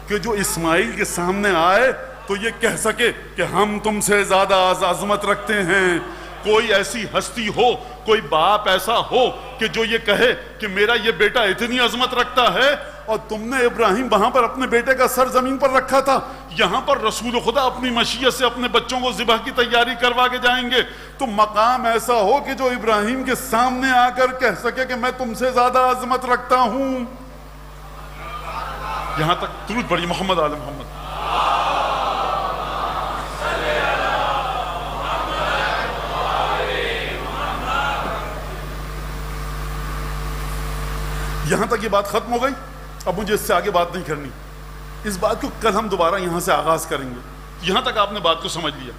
کہ جو اسماعیل کے سامنے آئے تو یہ کہہ سکے کہ ہم تم سے زیادہ عظمت رکھتے ہیں؟ کوئی ایسی ہستی ہو، کوئی باپ ایسا ہو کہ جو یہ کہے کہ میرا یہ بیٹا اتنی عظمت رکھتا ہے، اور تم نے ابراہیم وہاں پر اپنے بیٹے کا سر زمین پر رکھا تھا، یہاں پر رسول خدا اپنی مشیت سے اپنے بچوں کو ذبح کی تیاری کروا کے جائیں گے، تو مقام ایسا ہو کہ جو ابراہیم کے سامنے آ کر کہہ سکے کہ میں تم سے زیادہ عظمت رکھتا ہوں۔ یہاں تک درود پڑھیے محمد آل محمد۔ یہاں تک یہ بات ختم ہو گئی، اب مجھے اس سے آگے بات نہیں کرنی، اس بات کو کل ہم دوبارہ یہاں سے آغاز کریں گے۔ یہاں تک آپ نے بات کو سمجھ لیا۔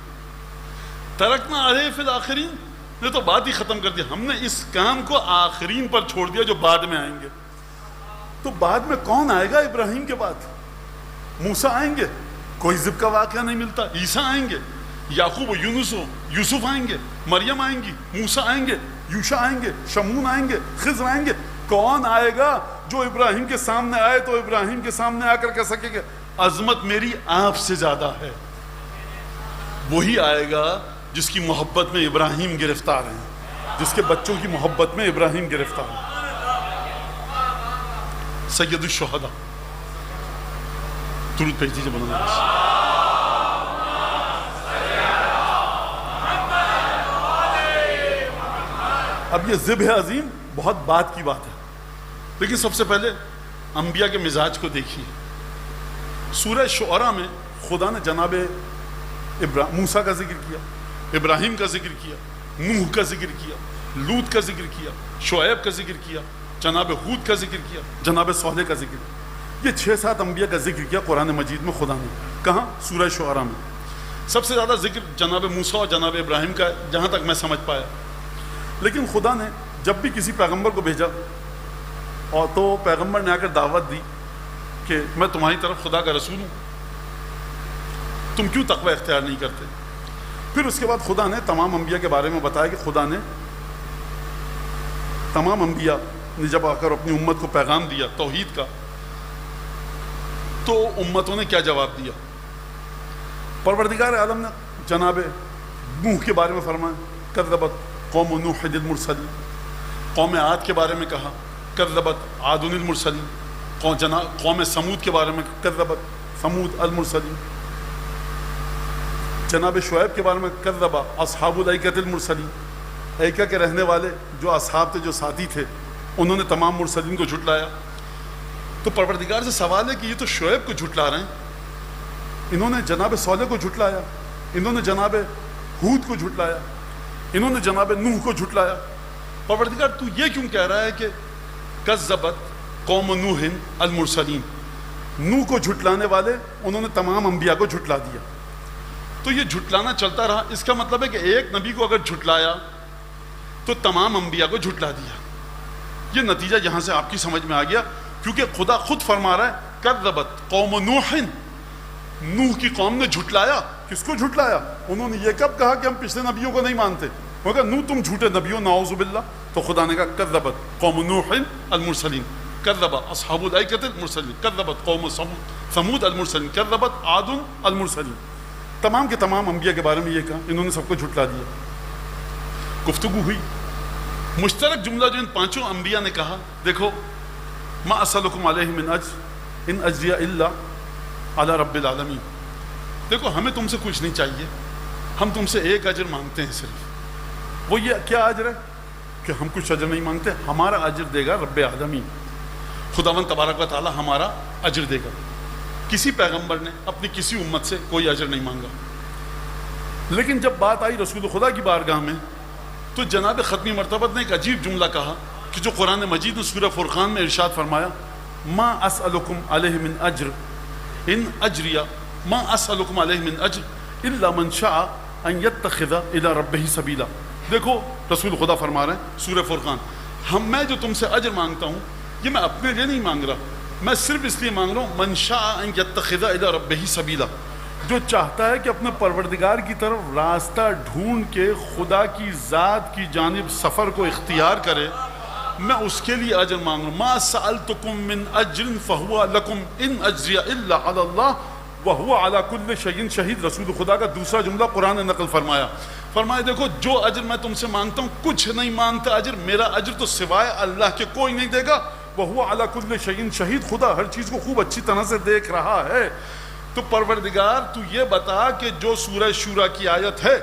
ترکنا علیہ فی الآخرین نے تو بات ہی ختم کر دی، ہم نے اس کام کو آخرین پر چھوڑ دیا جو بعد میں آئیں گے۔ تو بعد میں کون آئے گا ابراہیم کے بعد؟ موسیٰ آئیں گے، کوئی ذبح کا واقعہ نہیں ملتا۔ عیسیٰ آئیں گے، یعقوب و یوسف آئیں گے، مریم آئیں گی، موسیٰ آئیں گے، یوشع آئیں گے، شمون آئیں گے، خضر آئیں گے۔ کون آئے گا جو ابراہیم کے سامنے آئے تو ابراہیم کے سامنے آ کر کہہ سکے کہ عظمت میری آپ سے زیادہ ہے؟ وہی آئے گا جس کی محبت میں ابراہیم گرفتار ہیں، جس کے بچوں کی محبت میں ابراہیم گرفتار ہیں۔ سید الشہداء، درود بھیج دیجیے بلند۔ اب یہ ذبح عظیم بہت بات کی بات ہے، لیکن سب سے پہلے انبیاء کے مزاج کو دیکھیے۔ سورہ شعراء میں خدا نے جناب موسیٰ کا ذکر کیا، ابراہیم کا ذکر کیا، نوح کا ذکر کیا، لوط کا ذکر کیا، شعیب کا ذکر کیا، جناب ہود کا ذکر کیا، جناب صالح کا ذکر کیا۔ یہ 6-7 انبیاء کا ذکر کیا قرآن مجید میں خدا نے۔ کہاں؟ سورہ شعراء میں۔ سب سے زیادہ ذکر جناب موسیٰ اور جناب ابراہیم کا، جہاں تک میں سمجھ پایا۔ لیکن خدا نے جب بھی کسی پیغمبر کو بھیجا اور تو پیغمبر نے آ کر دعوت دی کہ میں تمہاری طرف خدا کا رسول ہوں، تم کیوں تقوی اختیار نہیں کرتے؟ پھر اس کے بعد خدا نے تمام انبیاء کے بارے میں بتایا کہ خدا نے تمام انبیاء نے جب آ کر اپنی امت کو پیغام دیا توحید کا، تو امتوں نے کیا جواب دیا۔ پروردگار عالم نے جناب نوح کے بارے میں فرمایا کذبت قوم نوح المرسلین، قوم عاد کے بارے میں کہا کذبت عاد المرسلین، قوم سمود کے بارے میں کذبت سمود المرسلین۔ جناب شعیب کے بارے میں کذب اصحاب الایکۃ المرسلین، ایکا کے رہنے والے جو اصحاب تھے، جو ساتھی تھے، انہوں نے تمام مرسلین کو جھٹلایا۔ تو پروردگار سے سوال ہے کہ یہ تو شعیب کو جھٹلا رہے ہیں، انہوں نے جناب صالح کو جھٹلایا، انہوں نے جناب ہود کو جھٹلایا، انہوں نے جناب نوح کو جھٹلایا۔ پروردگار تو یہ کیوں کہہ رہا ہے کہ کذبت قوم نوح المرسلین، نوح کو جھٹلانے والے انہوں نے تمام انبیاء کو جھٹلا دیا۔ تو یہ جھٹلانا چلتا رہا، اس کا مطلب ہے کہ ایک نبی کو اگر جھٹلایا تو تمام انبیاء کو جھٹلا دیا۔ یہ نتیجہ یہاں سے آپ کی سمجھ میں آ گیا، کیونکہ خدا خود فرما رہا ہے کذبت قوم نوح، نوح کی قوم نے جھٹلایا۔ کس کو جھٹلایا؟ انہوں نے یہ کب کہا کہ ہم پچھلے نبیوں کو نہیں مانتے، وہ کہا نوح تم جھوٹے نبیوں نعوذ باللہ۔ تو خدا نے کہا کذبت قوم نوح المرسلین، کذب اصحاب الایکۃ المرسلین، کذبت قوم ثمود المرسلین، کذبت عاد المرسلین۔ تمام کے تمام انبیاء کے بارے میں یہ کہا، انہوں نے سب کو جھٹلا دیا۔ گفتگو ہوئی، مشترک جملہ جو ان پانچوں انبیاء نے کہا، دیکھو ما اسألکم علیہ من اجر ان اجری الا علی رب العالمین۔ دیکھو ہمیں تم سے کچھ نہیں چاہیے، ہم تم سے ایک اجر مانگتے ہیں صرف۔ وہ یہ کیا اجر ہے کہ ہم کچھ اجر نہیں مانگتے، ہمارا اجر دے گا رب العالمین، خداوند تبارک و تعالی ہمارا اجر دے گا۔ کسی پیغمبر نے اپنی کسی امت سے کوئی اجر نہیں مانگا۔ لیکن جب بات آئی رسول خدا کی بارگاہ میں تو جناب ختمی مرتبت نے ایک عجیب جملہ کہا کہ جو قرآن مجید نے سورہ فرقان میں ارشاد فرمایا، ما اسألکم علیہ من اجر ان اجری ما اسألکم علیہ من اجر الا من شاء ان یتخذ الی ربہ سبیلا۔ دیکھو رسول خدا فرما رہے ہیں سورہ فرقان، میں جو تم سے اجر مانگتا ہوں یہ میں اپنے لیے نہیں مانگ رہا، میں صرف اس لیے مانگ رہا ہوں من شاء ان یتخذ الی ربہ سبیلا، جو چاہتا ہے کہ اپنے پروردگار کی طرف راستہ ڈھونڈ کے خدا کی ذات کی جانب سفر کو اختیار کرے، میں اس کے لیے اجر مانگ رہا ہوں۔ ما سألتکم من اجر فہو لکم ان اجری الا علی اللہ وہو علی کل شیء شہید۔ رسول خدا کا دوسرا جملہ قرآن نے نقل فرمایا، فرمایا دیکھو جو اجر میں تم سے مانگتا ہوں کچھ نہیں مانگتا اجر، میرا اجر تو سوائے اللہ کے کوئی نہیں دے گا، وہو علی کل شیء شہید، خدا ہر چیز کو خوب اچھی طرح سے دیکھ رہا ہے۔ تو پروردگار تو یہ بتا کہ جو سورہ شورى کی آیت ہے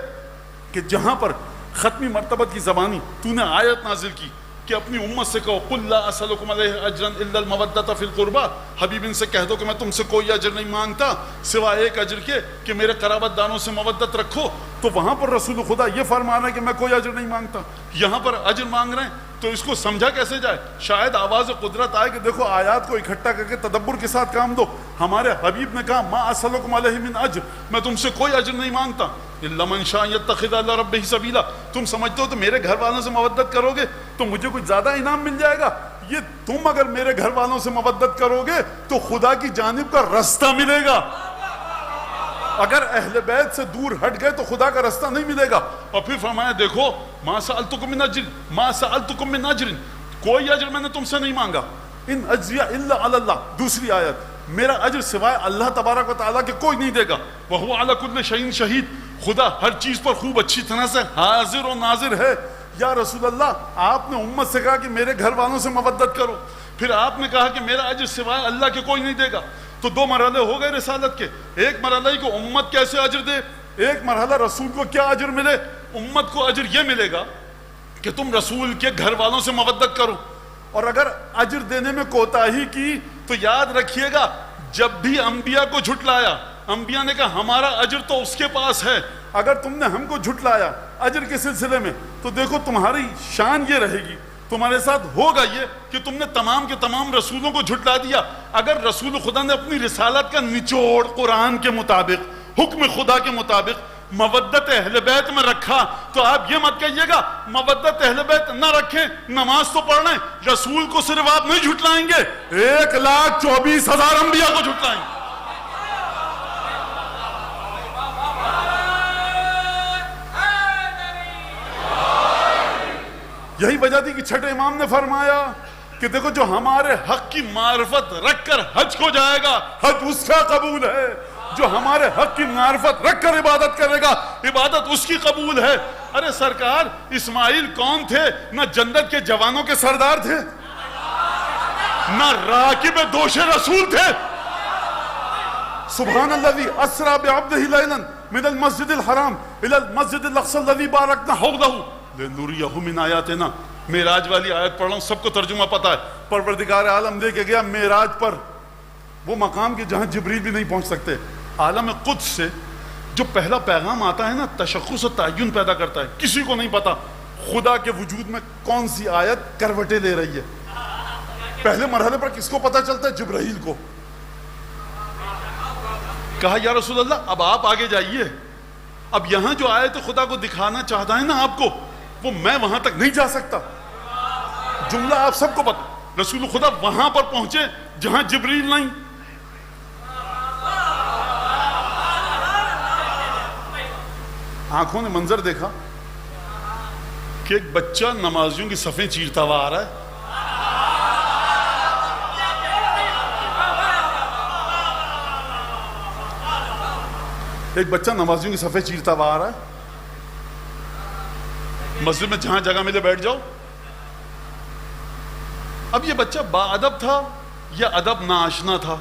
کہ جہاں پر ختمی مرتبت کی زبانی تو نے آیت نازل کی کہ اپنی امت سے کہو قل لا اسألکم علیہ اجرا الا المودۃ فی القربى، حبیب ان سے کہہ دو کہ میں تم سے کوئی اجر نہیں مانگتا سوائے ایک اجر کے کہ میرے قرابت داروں سے مودت رکھو۔ تو وہاں پر رسول خدا یہ فرما رہا ہے کہ میں کوئی اجر نہیں مانگتا، یہاں پر اجر مانگ رہے ہیں، تو اس کو سمجھا کیسے جائے؟ شاید آواز قدرت آئے کہ دیکھو آیات کو اکٹھا کر کے تدبر کے ساتھ کام دو۔ ہمارے حبیب نے کہا ما اسألکم علیہ من اجر، میں تم سے کوئی اجر نہیں مانگتا الا من شاء یتخذ الی ربہ سبیلا۔ تم سمجھتے ہو تو میرے گھر والوں سے مودت کرو گے تو مجھے کچھ زیادہ انعام مل جائے گا؟ یہ تم اگر میرے گھر والوں سے مودت کرو گے تو خدا کی جانب کا رستہ ملے گا، اگر اہل بیت سے دور ہٹ گئے تو خدا کا رستہ نہیں ملے گا۔ اور پھر فرمایا دیکھو ما سألتکم من اجر ما سألتکم من اجر، کوئی اجر میں نے تم سے نہیں مانگا، ان اجری الا علی اللہ۔ دوسری آیت، میرا اجر سوائے اللہ تبارک و تعالیٰ کے کوئی نہیں دے گا، وہو علی کل شیء شہید، خدا ہر چیز پر خوب اچھی طرح سے حاضر و ناظر ہے۔ یا رسول اللہ آپ نے امت سے کہا کہ میرے گھر والوں سے مودت کرو، پھر آپ نے کہا کہ میرا اجر سوائے اللہ کے کوئی نہیں دے گا، تو دو مرحلے ہو گئے رسالت کے۔ ایک مرحلہ ہی کو امت کیسے اجر دے، ایک مرحلہ رسول کو کیا اجر ملے۔ امت کو اجر یہ ملے گا کہ تم رسول کے گھر والوں سے مودت کرو، اور اگر اجر دینے میں کوتاہی کی تو یاد رکھیے گا جب بھی انبیاء کو جھٹلایا، انبیاء نے کہا ہمارا اجر تو اس کے پاس ہے، اگر تم نے ہم کو جھٹلایا اجر کے سلسلے میں تو دیکھو تمہاری شان یہ رہے گی، تمہارے ساتھ ہوگا یہ کہ تم نے تمام کے تمام رسولوں کو جھٹلا دیا۔ اگر رسول خدا نے اپنی رسالت کا نچوڑ قرآن کے مطابق، حکم خدا کے مطابق مودت اہل بیت میں رکھا تو آپ یہ مت کہیے گا مودت اہل بیت نہ رکھیں، نماز تو پڑھ لیں، رسول کو صرف آپ نہیں جھٹلائیں گے، 1,24,000 انبیاء کو جھٹلائیں گے۔ یہی وجہ تھی کہ چھٹے امام نے فرمایا کہ دیکھو جو ہمارے حق کی معرفت رکھ کر حج کو جائے گا حج اس کا قبول ہے، جو ہمارے حق کی معرفت رکھ کر عبادت کرے گا عبادت اس کی قبول ہے۔ ارے سرکار اسماعیل کون تھے؟ نہ جنت کے جوانوں کے سردار تھے، نہ راکب دوش رسول تھے۔ سبحان الذی اسری بعبدہ لیلا من المسجد الحرام الى المسجد الاقصى الذي باركنا حوله لنريه من آیاتنا. معراج والی آیت پڑھ رہا ہوں, سب کو ترجمہ پتا ہے. پروردگار عالم لے کے گیا معراج پر, وہ مقام کے جہاں جبریل بھی نہیں پہنچ سکتے. عالم قدس سے جو پہلا پیغام آتا ہے نا, تشخص و تعین پیدا کرتا ہے. کسی کو نہیں پتا خدا کے وجود میں کون سی آیت کروٹیں لے رہی ہے. پہلے مرحلے پر کس کو پتا چلتا ہے؟ جبرائیل کو. کہا یا رسول اللہ اب آپ آگے جائیے, اب یہاں جو آیت خدا کو دکھانا چاہتا ہے نا آپ کو, وہ میں وہاں تک نہیں جا سکتا. جملہ آپ سب کو پتا. رسول خدا وہاں پر پہنچے جہاں جبریل نہیں. آنکھوں نے منظر دیکھا کہ ایک بچہ نمازیوں کی صفیں چیرتا ہوا آ رہا ہے. ایک بچہ نمازیوں کی صفیں چیرتا ہوا آ رہا ہے. مسجد میں جہاں جگہ ملے بیٹھ جاؤ. اب یہ بچہ با ادب تھا یا ادب ناشنا تھا؟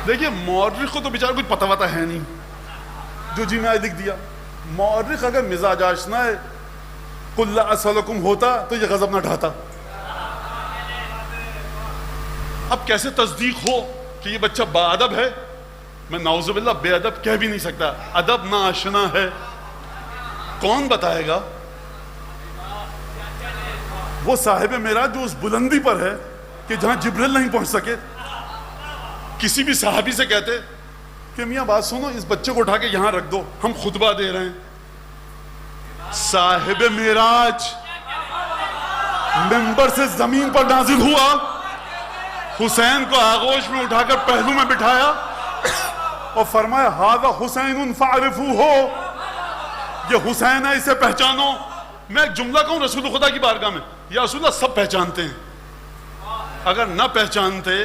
دیکھیے مورخ کو تو بیچارہ کچھ پتہ وتا ہے نہیں, جو جی میں لکھ دیا. مورخ اگر مزاج آشنا ہے قل لا اسألکم ہوتا تو یہ غضب نہ ڈھاتا. اب کیسے تصدیق ہو کہ یہ بچہ با ادب ہے؟ میں نعوذ باللہ بے ادب کہہ بھی نہیں سکتا, ادب نہ آشنا ہے. کون بتائے گا؟ وہ صاحب معراج جو اس بلندی پر ہے کہ جہاں جبریل نہیں پہنچ سکے. کسی بھی صحابی سے کہتے کہ میاں بات سنو, اس بچے کو اٹھا کے یہاں رکھ دو, ہم خطبہ دے رہے ہیں. صاحب معراج منبر سے زمین پر نازل ہوا, حسین کو آغوش میں اٹھا کر پہلو میں بٹھایا اور فرمایا ھذا حسین فاعرفوہ, یہ حسین ہے اسے پہچانو. میں ایک جملہ کہوں رسول خدا کی بارگاہ میں, یا رسول اللہ سب پہچانتے ہیں, اگر نہ پہچانتے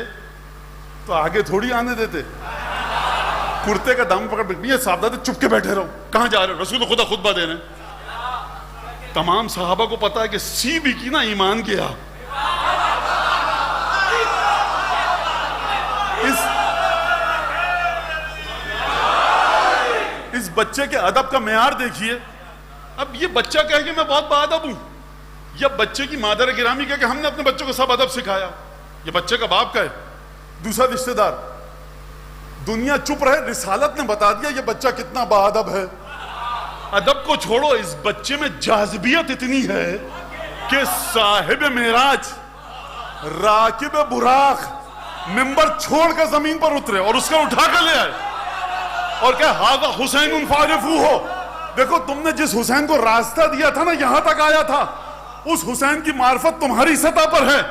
تو آگے تھوڑی آنے دیتے. کرتے کا دام پکڑ یہ صاحبزادے چپ کے بیٹھے رہو, کہاں جا رہے ہو؟ رسول خدا خطبہ دے رہے ہیں. تمام صحابہ کو پتا ہے کہ سی بھی کی نا ایمان کیا. اس بچے کے ادب کا معیار دیکھیے. اب یہ بچہ کہے کہ میں بہت باادب ہوں, یا بچے کی مادر گرامی کہے کہ ہم نے اپنے بچوں کو سب ادب سکھایا. یہ بچے کا باپ کا ہے, دوسرا رشتہ دار. دنیا چپ رہے, رسالت نے بتا دیا یہ بچہ کتنا باادب ہے. ادب کو چھوڑو, اس بچے میں جاذبیت اتنی ہے کہ صاحب معراج راکب براق منبر چھوڑ کر زمین پر اترے اور اس کو اٹھا کر لے آئے اور کہ ھذا حسین فاعرفوہ. دیکھو تم نے جس حسین کو راستہ دیا تھا نا, یہاں تک آیا تھا, اس حسین کی معرفت تمہاری سطح پر ہے.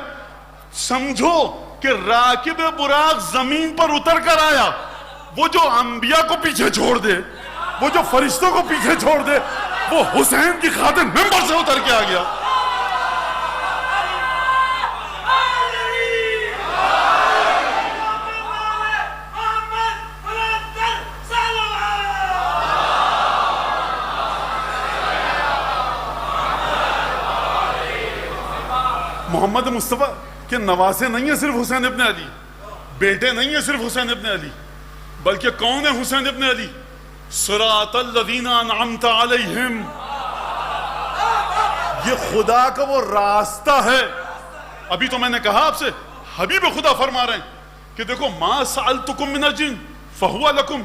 سمجھو کہ راکب براق زمین پر اتر کر آیا, وہ جو انبیاء کو پیچھے چھوڑ دے, وہ جو فرشتوں کو پیچھے چھوڑ دے, وہ حسین کی خاطر منبر سے اتر کے آ گیا. محمد مصطفیٰ کے نواسے نہیں ہیں صرف حسین ابن علی, بیٹے نہیں ہیں صرف حسین ابن علی, بلکہ کون ہے حسین ابن علی؟ صراط الذین انعمت علیہم, یہ خدا کا وہ راستہ ہے. ابھی تو میں نے کہا آپ سے, حبیب خدا فرما رہے ہیں کہ دیکھو ما سألتکم من اجر فہو لکم,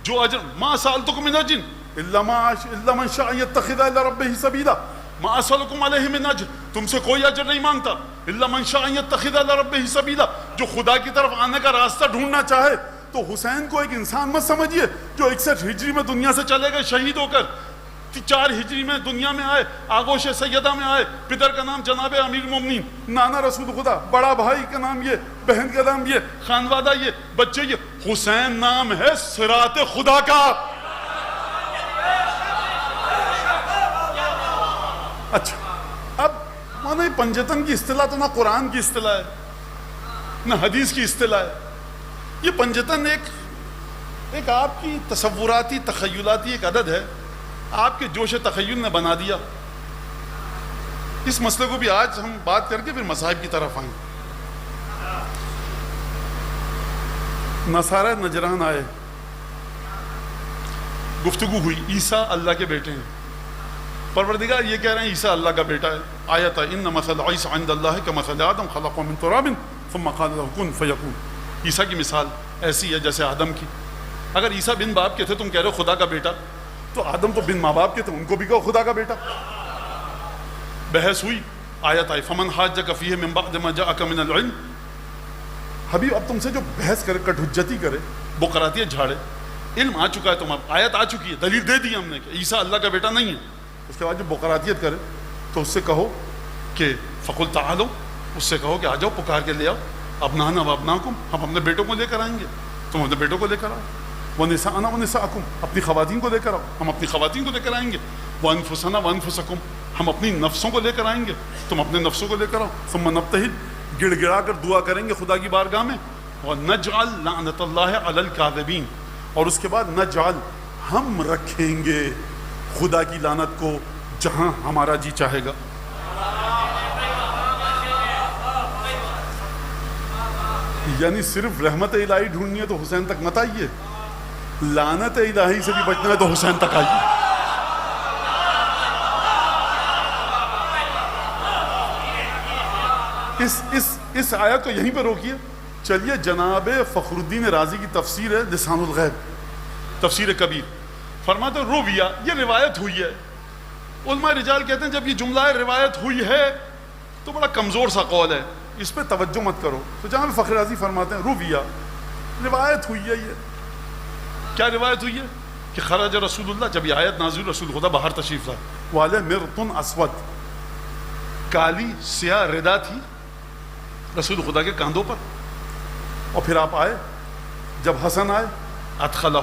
جو اجر ما سألتکم من اجر الا من شاء یتخذ الی ربہ سبیلا, ما اسألکم علیہ من اجر, تم سے کوئی اجر نہیں مانگتا, الا من شاء یتخذ الی ربہ سبیلا, جو خدا کی طرف آنے کا راستہ ڈھونڈنا چاہے. تو حسین کو ایک انسان مت سمجھیے جو 61 ہجری میں دنیا سے چلے گئے شہید ہو کر, 4 ہجری میں دنیا میں آئے, آغوش سیدہ میں آئے, پدر کا نام جناب امیر المومنین, نانا رسول خدا, بڑا بھائی کا نام یہ, بہن کا نام یہ, خانوادہ یہ, بچے یہ. حسین نام ہے صراط خدا کا. اچھا اب مانا پنجتن کی اصطلاح تو نہ قرآن کی اصطلاح ہے نہ حدیث کی اصطلاح ہے. یہ پنجتن ایک آپ کی تصوراتی تخیلاتی ایک عدد ہے, آپ کے جوش تخیل نے بنا دیا. اس مسئلے کو بھی آج ہم بات کر کے پھر مذاہب کی طرف آئیں. نصارہ نجران آئے, گفتگو ہوئی، عیسیٰ اللہ کے بیٹے ہیں. پروردگار یہ کہہ رہے ہیں عیسیٰ اللہ کا بیٹا ہے. آیت ہے ان مثل عیسی عند اللہ کمثل آدم خلقہ من تراب ثم قال له کن فیکون. عیسیٰ کی مثال ایسی ہے جیسے آدم کی. اگر عیسیٰ بن باپ کے تھے، تم کہہ رہے ہو خدا کا بیٹا، تو آدم تو بن ماں باپ کے تھے، ان کو بھی کہو خدا کا بیٹا. بحث ہوئی، آیت آئی فمن حاجک فیہ من بعد ما جاءک من العلم. حبیب اب تم سے جو بحث کرے، کٹ حجتی کرے، بقراتیت جھاڑے، علم آ چکا ہے، تم اب آیت آ چکی ہے، دلیل دے دی ہم نے کہ عیسیٰ اللہ کا بیٹا نہیں ہے. اس کے بعد جو بقراتیت کرے تو اس سے کہو کہ فقل تعالو، اس سے کہو کہ آ جاؤ، پکار کے لے آؤ، ابنانا و ابناکم، ہم اپنے بیٹوں کو لے کر آئیں گے، تم اپنے بیٹوں کو لے کر آؤ. ونساءنا ونساءکم، اپنی خواتین کو لے کر آؤ، ہم اپنی خواتین کو لے کر آئیں گے. وانفسنا وانفسکم، ہم اپنی نفسوں کو لے کر آئیں گے، تم اپنے نفسوں کو لے کر آؤ. ثم نبتہل، گڑ گڑا کر دعا کریں گے خدا کی بارگاہ میں. ونجعل لعنت اللہ علی الکاذبین، اور اس کے بعد نجعل، ہم رکھیں گے خدا کی لعنت کو جہاں ہمارا جی چاہے گا. یعنی صرف رحمت الہی ڈھونڈنی ہے تو حسین تک مت آئیے، لعنت الہی سے بھی بچنا ہے تو حسین تک آئیے. اس آیت کو یہیں پہ روکیے. چلیے جناب فخر الدین رازی کی تفسیر ہے لسان الغیب، تفسیر کبیر، فرماتے ہیں رویہ، یہ روایت ہوئی ہے. علماء رجال کہتے ہیں جب یہ جملہ روایت ہوئی ہے تو بڑا کمزور سا قول ہے، اس پہ توجہ مت کرو. تو جہاں فخر رازی فرماتے ہیں رویہ، روایت ہوئی ہے. یہ کیا روایت ہوئی ہے کہ خرج رسول اللہ، جب یہ آیت نازل رسول خدا باہر تشریف لائے، والے مرتن اسود، کالی سیاہ ردا تھی رسول خدا کے کاندھوں پر. اور پھر آپ آئے، جب حسن آئے ادخلہ،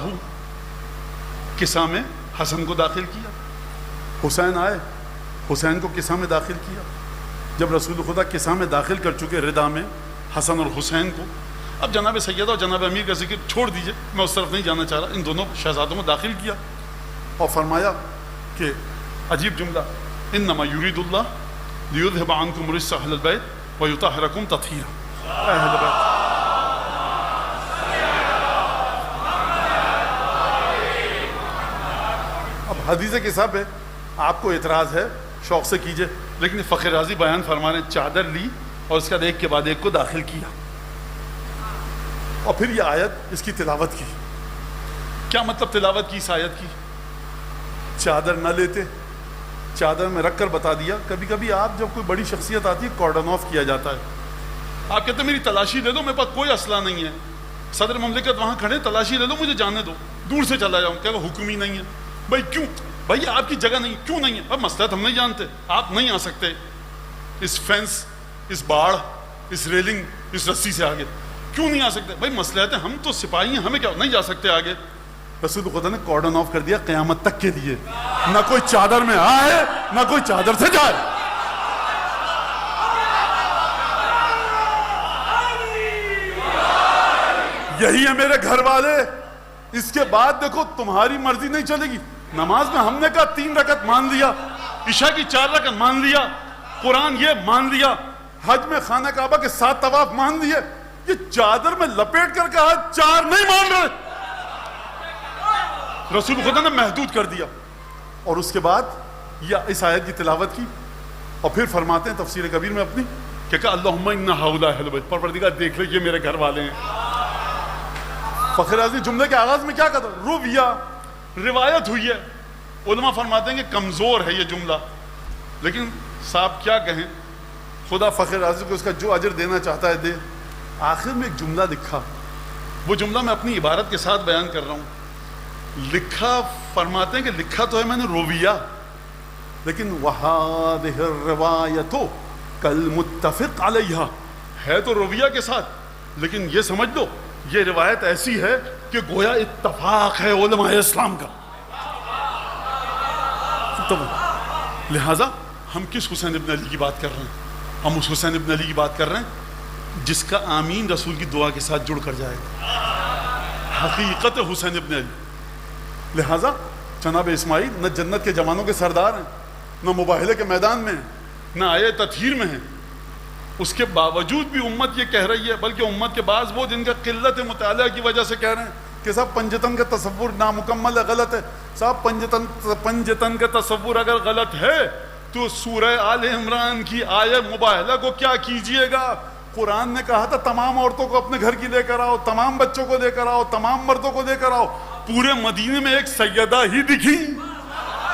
کسا میں حسن کو داخل کیا. حسین آئے، حسین کو کسا میں داخل کیا. جب رسول خدا کسا میں داخل کر چکے ردا میں حسن اور حسین کو، اب جناب سیدہ اور جناب امیر کا ذکر چھوڑ دیجئے، میں اس طرف نہیں جانا چاہ رہا. ان دونوں شہزادوں میں داخل کیا اور فرمایا کہ عجیب جملہ، انما یرید اللہ لیذھب عنکم الرجس اہل البیت ویطہرکم تطہیرا. اہل بیت، اب حدیث کے حساب ہے، آپ کو اعتراض ہے شوق سے کیجئے، لیکن فخر رازی بیان فرمانے چادر لی اور اس کا ایک کے بعد ایک کو داخل کیا اور پھر یہ آیت اس کی تلاوت کی. کیا مطلب تلاوت کی اس آیت کی؟ چادر نہ لیتے، چادر میں رکھ کر بتا دیا. کبھی کبھی آپ جب کوئی بڑی شخصیت آتی ہے کارڈن آف کیا جاتا ہے. آپ کہتے ہیں میری تلاشی لے دو، میرے پاس کوئی اسلحہ نہیں ہے، صدر مملکت وہاں کھڑے، تلاشی لے دو، مجھے جانے دو، دور سے چلا جاؤں. کیا حکم ہی نہیں ہے؟ بھائی کیوں؟ بھائی آپ کی جگہ نہیں، کیوں نہیں ہے؟ اب مسئلہ ہم نہیں جانتے، آپ نہیں آ سکتے اس فینس، اس باڑ، اس ریلنگ، اس رسی سے آگے کیوں نہیں آ سکتے؟ بھائی مسئلہ ہم تو سپاہی ہیں، ہمیں کیا نہیں جا سکتے آگے. رسول خدا نے کارڈن آف کر دیا قیامت تک کے لیے، نہ کوئی چادر میں آئے نہ کوئی چادر سے جائے. یہی ہے میرے گھر والے. اس کے بعد دیکھو تمہاری مرضی نہیں چلے گی. نماز میں ہم نے کہا 3 رکعت مان لیا، عشاء کی 4 رکعت مان لیا، قرآن یہ مان لیا، حج میں خانہ کعبہ کے 7 طواف مان لیے. یہ چادر میں لپیٹ کر کہا 4 نہیں مان رہے. رسول خدا نے محدود کر دیا. اور اس کے بعد یہ اس آیت کی تلاوت کی اور پھر فرماتے ہیں تفسیر کبیر میں اپنی کہ اللہم ان ہؤلاء اہل بیت، پروردگار دیکھ لے یہ میرے گھر والے ہیں. فخر رازی جملے کے آغاز میں کیا کہتا؟ رویہ، روایت ہوئی ہے. علماء فرماتے ہیں کہ کمزور ہے یہ جملہ، لیکن صاحب کیا کہیں، خدا فخر رازی کو اس کا جو اجر دینا چاہتا ہے دے. آخر میں ایک جملہ لکھا، وہ جملہ میں اپنی عبارت کے ساتھ بیان کر رہا ہوں. لکھا، فرماتے ہیں کہ لکھا تو ہے میں نے رویہ، لیکن وَهَذِهِ الرِّوَایَةُ كَالْمُتَّفِقْ عَلَيْهَا، ہے تو رویہ کے ساتھ، لیکن یہ سمجھ لو یہ روایت ایسی ہے کہ گویا اتفاق ہے علماء اسلام کا. لہٰذا ہم کس حسین ابن علی کی بات کر رہے ہیں؟ ہم اس حسین ابن علی کی بات کر رہے ہیں جس کا آمین رسول کی دعا کے ساتھ جڑ کر جائے گا. حقیقت حسین ابن علی. لہٰذا جناب اسماعیل نہ جنت کے جوانوں کے سردار ہیں، نہ مباہلے کے میدان میں ہیں، نہ آئے تطہیر میں ہیں. اس کے باوجود بھی امت یہ کہہ رہی ہے، بلکہ امت کے بعض وہ جن کا قلت مطالعہ کی وجہ سے کہہ رہے ہیں کہ صاحب پنجتن کا تصور نامکمل ہے، غلط ہے. صاحب پنجتن کا تصور اگر غلط ہے تو سورہ آل عمران کی آیت مباہلہ کو کیا کیجئے گا؟ قرآن نے کہا تھا تمام عورتوں کو اپنے گھر کی لے کر آؤ، تمام بچوں کو لے کر آؤ، تمام مردوں کو لے کر آؤ. پورے مدینے میں ایک سیدہ ہی دکھی،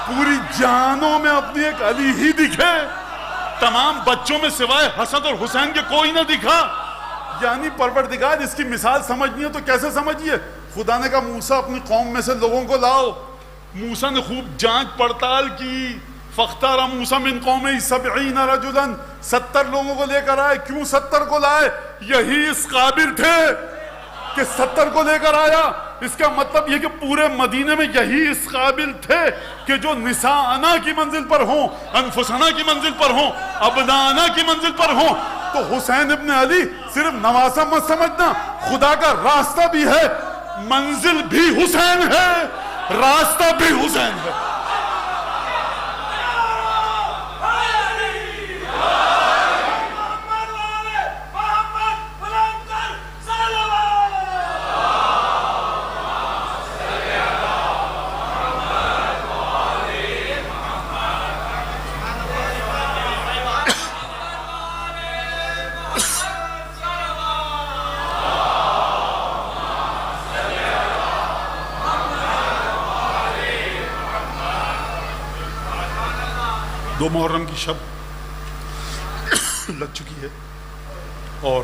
پوری جانوں میں اپنی ایک علی ہی دکھے، تمام بچوں میں سوائے حسن اور حسین کے کوئی نہ دکھا. یعنی پروردگار اس کی مثال سمجھنی ہے تو کیسے سمجھیے؟ خدا نے کہا موسیٰ اپنی قوم میں سے لوگوں کو لاؤ. موسیٰ نے خوب جانچ پڑتال کی. فاختار موسیٰ من قومہ 70 رجلا، 70 لوگوں کو لے کر آئے. کیوں 70 کو لائے؟ یہی اس قابل تھے کہ 70 کو لے کر آیا. اس کا مطلب یہ کہ پورے مدینے میں یہی اس قابل تھے کہ جو نساءنا کی منزل پر ہوں، انفسنا کی منزل پر ہوں، ابنانا کی منزل پر ہوں. تو حسین ابن علی صرف نواسہ مت سمجھنا، خدا کا راستہ بھی ہے، منزل بھی حسین ہے، راستہ بھی حسین ہے. دو محرم کی شب لگ چکی ہے اور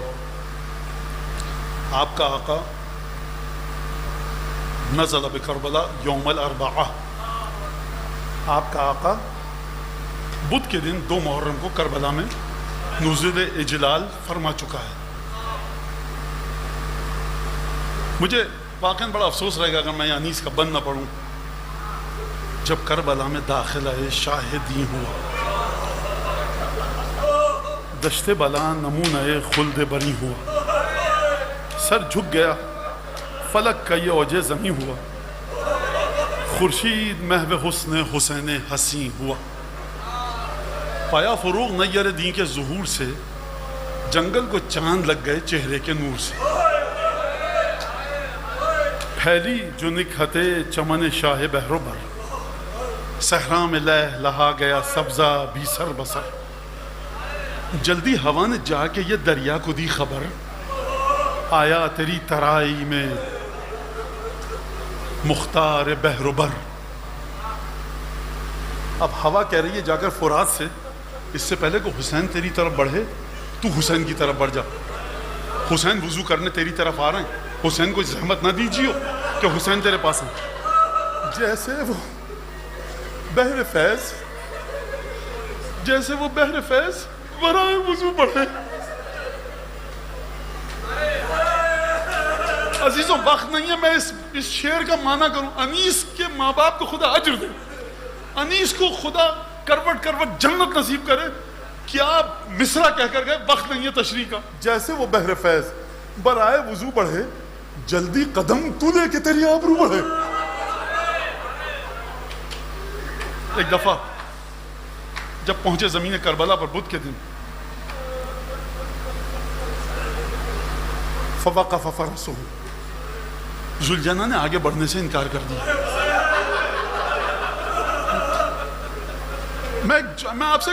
آپ کا آقا نزل بکربلا یوم الاربعاء. آپ کا آقا بدھ کے دن 2 محرم کو کربلا میں نزول اجلال فرما چکا ہے. مجھے واقعاً بڑا افسوس رہے گا اگر میں انیس کا بند نہ پڑھوں. جب کربلا میں داخلہ شاہدی ہوا، دشت بلا نمونہ خلد بری ہوا، سر جھک گیا فلک کا یہ اوج زمین ہوا، خورشید محو حسن حسین حسین ہوا. پایا فروغ نیر دین کے ظہور سے جنگل کو چاند لگ گئے چہرے کے نور سے. پھیلی جو نکھتے چمن شاہ بحر بر، صحرا میں لہ لہا گیا سبزہ بھی سر بسر. جلدی ہوا نے جا کے یہ دریا کو دی خبر، آیا تیری ترائی میں مختار بحر بر. اب ہوا کہہ رہی ہے جا کر فرات سے، اس سے پہلے کہ حسین تیری طرف بڑھے تو حسین کی طرف بڑھ جا. حسین وضو کرنے تیری طرف آ رہے ہیں، حسین کو زحمت نہ دیجیے کہ حسین تیرے پاس ہیں. جیسے وہ بحر فیض، جیسے وہ بحر فیض برائے وضو بڑھے. عزیزوں وقت نہیں ہے میں اس شعر کا معنی کروں. انیس کے ماں باپ کو خدا اجر دے، انیس کو خدا کروٹ کروٹ جنت نصیب کرے. کیا مصرع کہہ کر گئے، وقت نہیں ہے تشریح کا. جیسے وہ بحر فیض برائے وضو بڑھے، جلدی قدم تو لے کے تیری آبرو بڑھے. ایک دفعہ جب پہنچے زمین کربلا پر بدھ کے دن، فوقف فرسہ، ذوالجناح نے آگے بڑھنے سے انکار کر دیا. میں آپ سے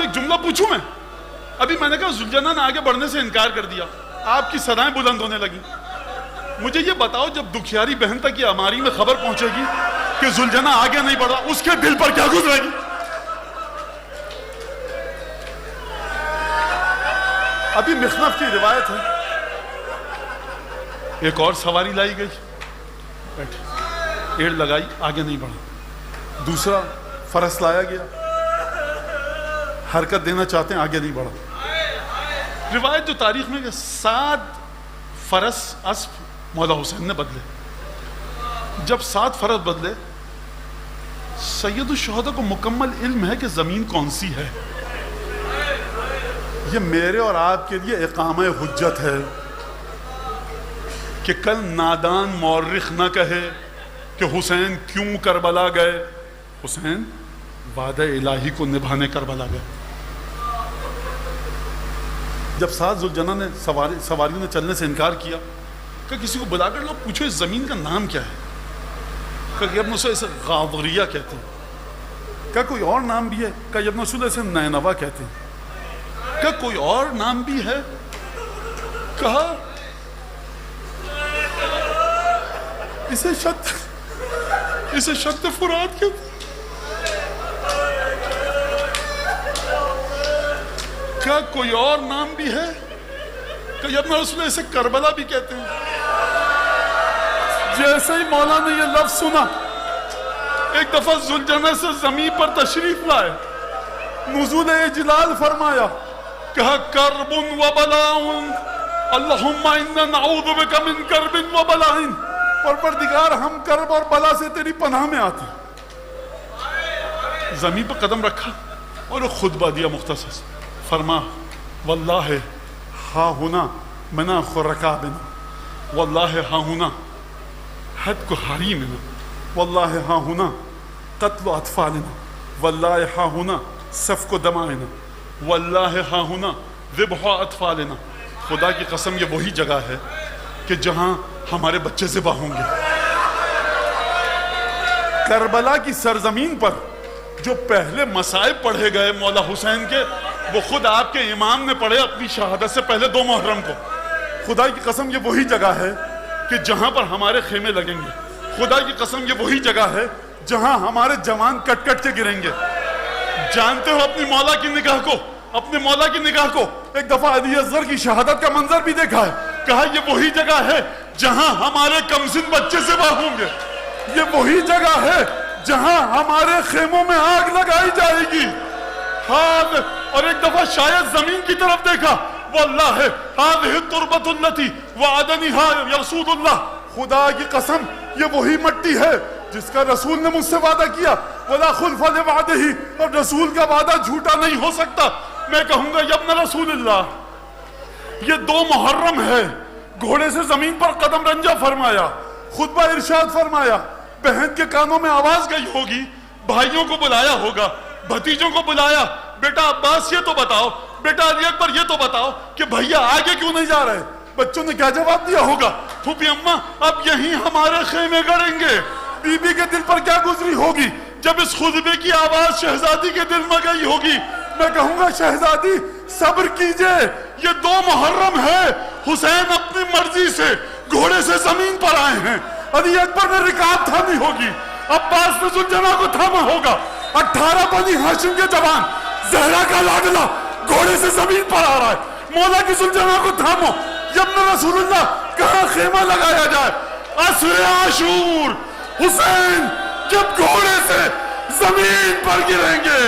ایک جملہ پوچھوں. میں ابھی میں نے کہا ذوالجناح نے آگے بڑھنے سے انکار کر دیا، آپ کی صدائیں بلند ہونے لگی. مجھے یہ بتاؤ جب دکھیاری بہن تک یہ ہماری میں خبر پہنچے گی کہ ذوالجناح آگے نہیں بڑھا، اس کے دل پر کیا گزرے گی؟ ابھی مخنف کی روایت ہے، ایک اور سواری لائی گئی، ایڑ لگائی، آگے نہیں بڑھا. دوسرا فرس لایا گیا، حرکت دینا چاہتے ہیں، آگے نہیں بڑھا. روایت جو تاریخ میں 7 فرس اسب مولا حسین نے بدلے. جب 7 فرس بدلے، سید الشہداء کو مکمل علم ہے کہ زمین کون سی ہے. یہ میرے اور آپ کے لیے اقامہ حجت ہے کہ کل نادان مورخ نہ کہے کہ حسین کیوں کربلا گئے. حسین وعدہ الہی کو نبھانے کربلا گئے. جب 7 ذوالجناح نے سواریوں نے چلنے سے انکار کیا کہ کسی کو بلا کر لوگ پوچھو اس زمین کا نام کیا ہے؟ کہ ابن اسے اسے غاوریہ کہتے ہیں. کیا کوئی اور نام بھی ہے؟ کہ ابن اسے اسے نینوا کہتے ہیں. کیا کوئی اور نام بھی ہے؟ کہا اسے شط فرات کہتے ہیں. کیا کوئی اور نام بھی ہے؟ کہ ابن رسول اسے کربلا بھی کہتے ہیں. جیسے ہی مولا نے یہ لفظ سنا ایک دفعہ ذوالجنہ سے زمین پر تشریف لائے, نزول اجلال فرمایا, کہا کرب و بلاء اللہم انا نعوذ بک من کرب و بلاء, پروردگار ہم کرب اور بلا سے تیری پناہ میں آتے ہیں. زمین پر قدم رکھا اور ایک خطبہ دیا مختصر, فرما واللہ ہا ہونا مناخ رکابنا, واللہ ہا ہونا حد کو حریمنا, واللہ ہا ہونا قتل اطفالنا, واللہ ہا ہونا سفک دمائنا, واللہ ہا ہونا ذبح اطفالنا. خدا کی قسم یہ وہی جگہ ہے کہ جہاں ہمارے بچے ذبح ہوں گے. کربلا کی سرزمین پر جو پہلے مصائب پڑھے گئے مولا حسین کے, وہ خود آپ کے امام نے پڑھے اپنی شہادت سے پہلے 2 محرم کو. خدا کی قسم یہ وہی جگہ ہے کہ جہاں پر ہمارے خیمے لگیں گے. خدا کی قسم یہ وہی جگہ ہے جہاں ہمارے جوان کٹ کٹ کے گریں گے. جانتے ہو اپنی مولا کی نگاہ کو, اپنے مولا کی نگاہ کو. ایک دفعہ علی اصغر کی شہادت کا منظر بھی دیکھا ہے, کہا یہ وہی جگہ ہے جہاں ہمارے کمسن بچے ذبح ہوں گے. یہ وہی جگہ ہے جہاں ہمارے خیموں میں آگ لگائی جائے گی. اور ایک دفعہ شاید زمین کی طرف دیکھا, واللہ هذه التربة التي وعدنيها رسول اللہ, خدا کی قسم یہ وہی مٹی ہے جس کا رسول نے مجھ سے وعدہ کیا. ولا خلف لوعدہ, اور رسول کا وعدہ جھوٹا نہیں ہو سکتا. میں کہوں گا یا ابن رسول اللہ, یہ 2 محرم ہے, گھوڑے سے زمین پر قدم رنجا فرمایا, خطبہ ارشاد فرمایا, بہن کے کانوں میں آواز گئی ہوگی, بھائیوں کو بلایا ہوگا, بھتیجوں کو بلایا, بیٹا عباس یہ تو بتاؤ, بیٹا علی اکبر یہ تو بتاؤ کہ بھیا آگے کیوں نہیں جا رہے. بچوں نے کیا جواب دیا ہوگا؟ پھوپھی اماں اب یہیں ہمارے خیمے گڑیں گے. بی بی کے دل پر کیا گزری ہوگی جب اس خطبے کی آواز شہزادی کے دل میں گئی ہوگی؟ میں کہوں گا شہزادی صبر کیجئے, یہ 2 محرم ہے. حسین اپنی مرضی سے گھوڑے سے زمین پر آئے ہیں, علی اکبر نے رکاب تھامی ہوگی, عباس نے ذوالجنہ کو تھاما ہوگا, 18 بنی ہاشم کے جوان, زہرا کا لاڈلا گھوڑے سے زمین پر آ رہا ہے. مولا کی ذوالجنہ کو تھامو, ابن رسول اللہ کہاں خیمہ لگایا جائے؟ عصر عاشور, حسین جب گھوڑے سے زمین پر گریں گے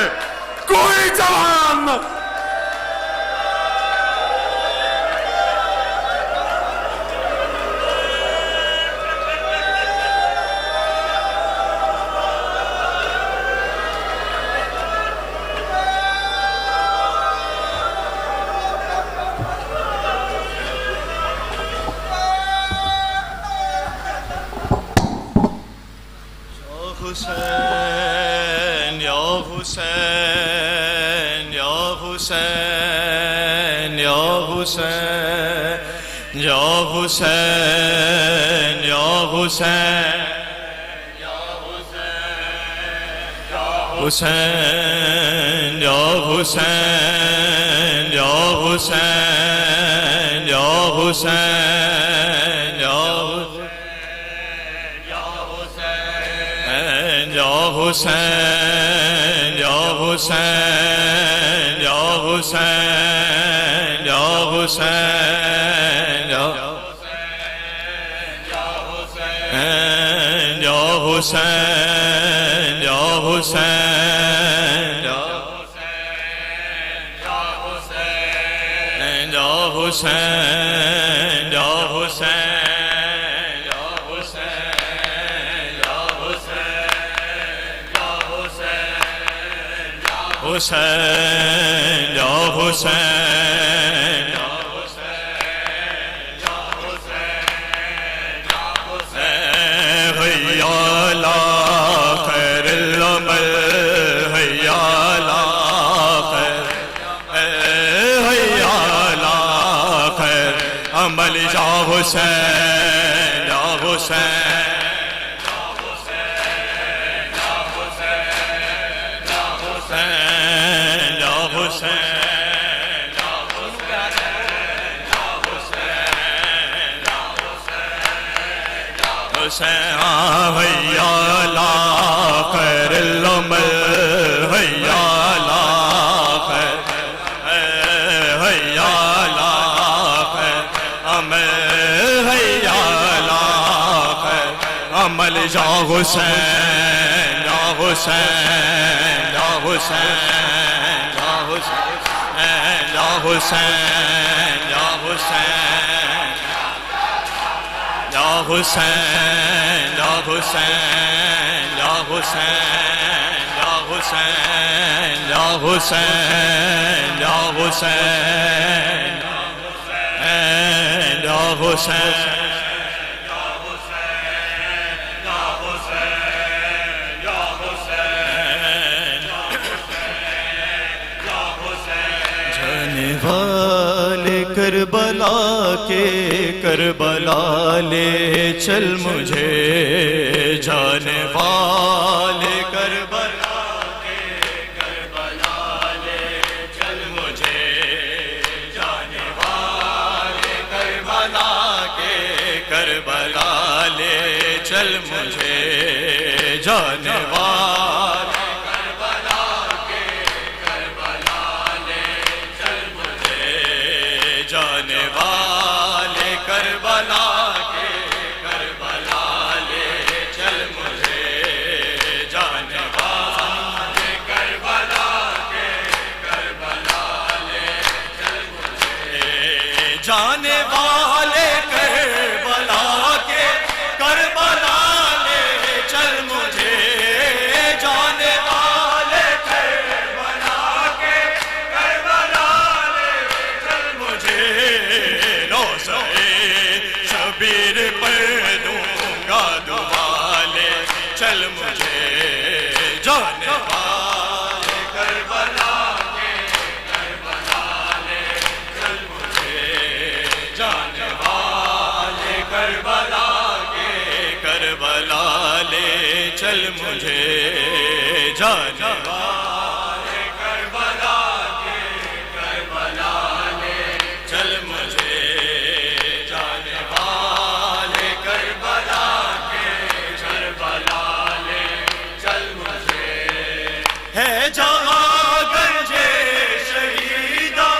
کوئی جوان حسین یا حسین یا حسین یا حسین یا حسین یا حسین حسین یا حسین یا حسین یا حسین یا حسین یا حسین یا حسین یا حسین یا حسین یا حسین یا حسین یا حسین یا حسین حسین یا حسین یا حسین حیا علی خیر العمل حیا علی خیر حیا علی خیر عمل یا حسین هيا لا خير الأمل هيا لا خير هيا لا خير أمل هيا لا خير أمل يا حسين يا حسين يا حسين يا حسين يا حسين يا حسين يا حسين يا حسين يا حسين يا حسين يا حسين يا حسين يا حسين کربلا کے کربلا لے چل مجھے جانے والے کربلا کے کربلا لے چل مجھے جانے والے کربلا کے کربلا لے چل مجھے جانے والے جانے والے کربلا کے کربلا لے چل مجھے جانے والے کربلا کے کربلا لے چل مجھے جانے والے کربلا کے کربلا لے چل مجھے جانے والے کربلا کے کربلا لے چل مجھے شبیر پر دوں گا دوالے چل مجھے جانے والے کربلا کے کربلا لے چل مجھے جانے والے کربلا کے کربلا لے چل مجھے جانے والے کربلا کے کربلا لے چل مجھے جانے والے کربلا کے کربلا لے چل مجھے ہے جہاں گنجے شہیدہ